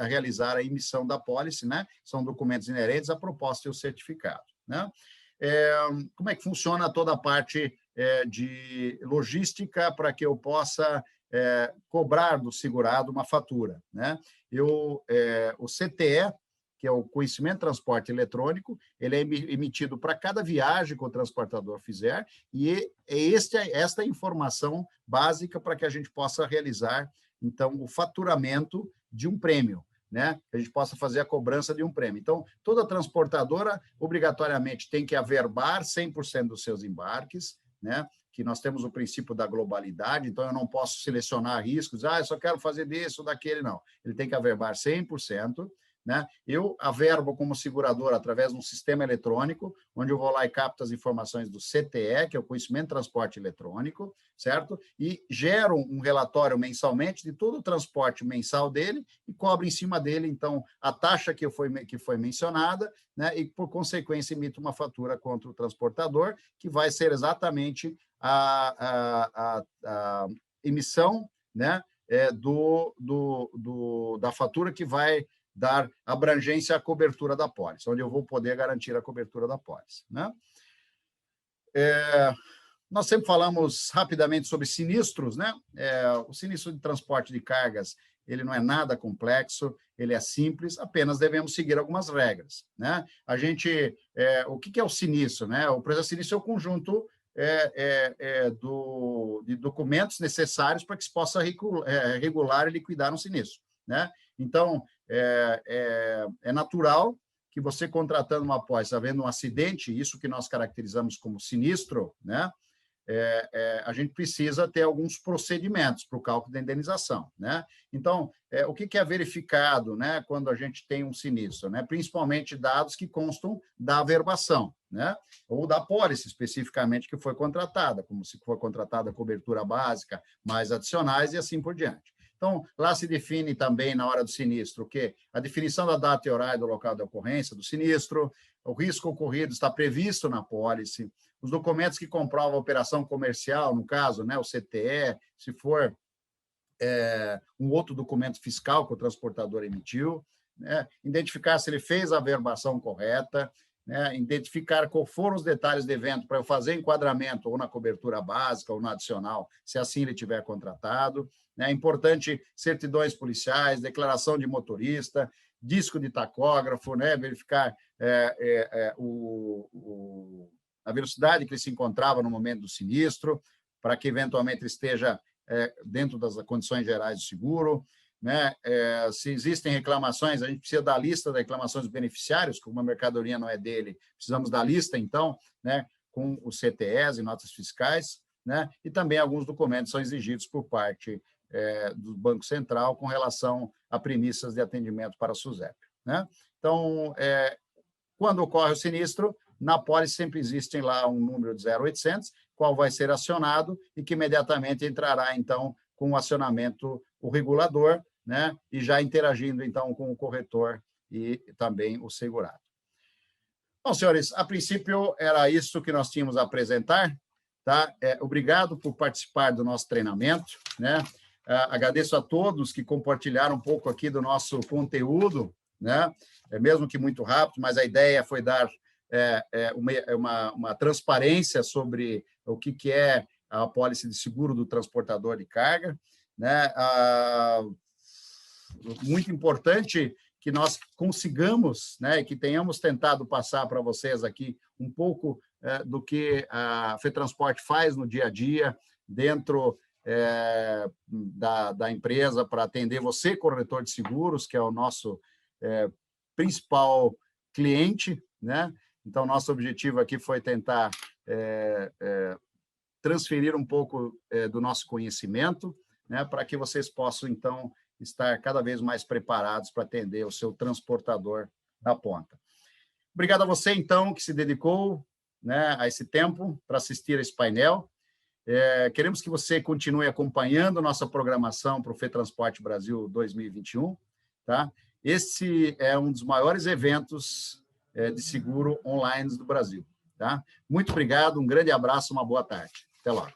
realizar a emissão da pólice, né? São documentos inerentes à proposta e o certificado, né? Como é que funciona toda a parte de logística para que eu possa cobrar do segurado uma fatura, né? O CTE, que é o Conhecimento de Transporte Eletrônico, ele é emitido para cada viagem que o transportador fizer, e é esta informação básica para que a gente possa realizar, então, o faturamento de um prêmio, né? Que a gente possa fazer a cobrança de um prêmio. Então, toda transportadora, obrigatoriamente, tem que averbar 100% dos seus embarques, né? Que nós temos o princípio da globalidade, então eu não posso selecionar riscos, eu só quero fazer desse ou daquele, não. Ele tem que averbar 100%, né? Eu averbo como segurador através de um sistema eletrônico, onde eu vou lá e capto as informações do CTE, que é o Conhecimento de Transporte Eletrônico, certo? E gero um relatório mensalmente de todo o transporte mensal dele e cobro em cima dele, então, a taxa que foi mencionada, né? E, por consequência, emito uma fatura contra o transportador, que vai ser exatamente a emissão, né? Da fatura que vai dar abrangência à cobertura da pólice, onde eu vou poder garantir a cobertura da pólice, né? Nós sempre falamos rapidamente sobre sinistros, né? O sinistro de transporte de cargas, ele não é nada complexo, ele é simples, apenas devemos seguir algumas regras, né? O que é o sinistro, né? O processo sinistro é o conjunto de documentos necessários para que se possa regular e liquidar um sinistro, né? Então, é natural que você, contratando uma apólice, havendo um acidente, isso que nós caracterizamos como sinistro, né? A gente precisa ter alguns procedimentos para o cálculo da indenização, né? Então, o que é verificado, né, quando a gente tem um sinistro, né? Principalmente dados que constam da averbação, né? Ou da apólice, especificamente, que foi contratada, como se for contratada a cobertura básica, mais adicionais e assim por diante. Então, lá se define também, na hora do sinistro, que a definição da data e horário do local de ocorrência do sinistro, o risco ocorrido está previsto na apólice, os documentos que comprovam a operação comercial, no caso, né, o CTE, se for um outro documento fiscal que o transportador emitiu, né, identificar se ele fez a averbação correta, né, identificar quais foram os detalhes do evento para eu fazer enquadramento ou na cobertura básica ou na adicional, se assim ele tiver contratado. É importante certidões policiais, declaração de motorista, disco de tacógrafo, né, verificar a velocidade que ele se encontrava no momento do sinistro, para que eventualmente ele esteja dentro das condições gerais do seguro, né? Se existem reclamações, a gente precisa da lista das reclamações dos beneficiários, como a mercadoria não é dele, precisamos da lista, então, né, com os CTEs e notas fiscais, né? E também alguns documentos são exigidos por parte do Banco Central com relação a premissas de atendimento para a SUSEP, né? Então, quando ocorre o sinistro, na apólice sempre existe lá um número de 0800, qual vai ser acionado e que imediatamente entrará, então, com o acionamento o regulador, né? E já interagindo, então, com o corretor e também o segurado. Bom, senhores, a princípio era isso que nós tínhamos a apresentar, tá? Obrigado por participar do nosso treinamento, né? Agradeço a todos que compartilharam um pouco aqui do nosso conteúdo, né? Mesmo que muito rápido, mas a ideia foi dar uma transparência sobre o que é a apólice de seguro do transportador de carga, né? Muito importante que nós consigamos, né, que tenhamos tentado passar para vocês aqui um pouco do que a FETransporte faz no dia a dia, dentro da empresa, para atender você, corretor de seguros, que é o nosso principal cliente, né? Então, nosso objetivo aqui foi tentar transferir um pouco do nosso conhecimento, né, para que vocês possam, então, estar cada vez mais preparados para atender o seu transportador na ponta. Obrigado a você, então, que se dedicou, né, a esse tempo para assistir a esse painel. Queremos que você continue acompanhando nossa programação para o FETransporte Brasil 2021. Tá? Esse é um dos maiores eventos de seguro online do Brasil. Tá? Muito obrigado, um grande abraço, uma boa tarde. Até Até lá.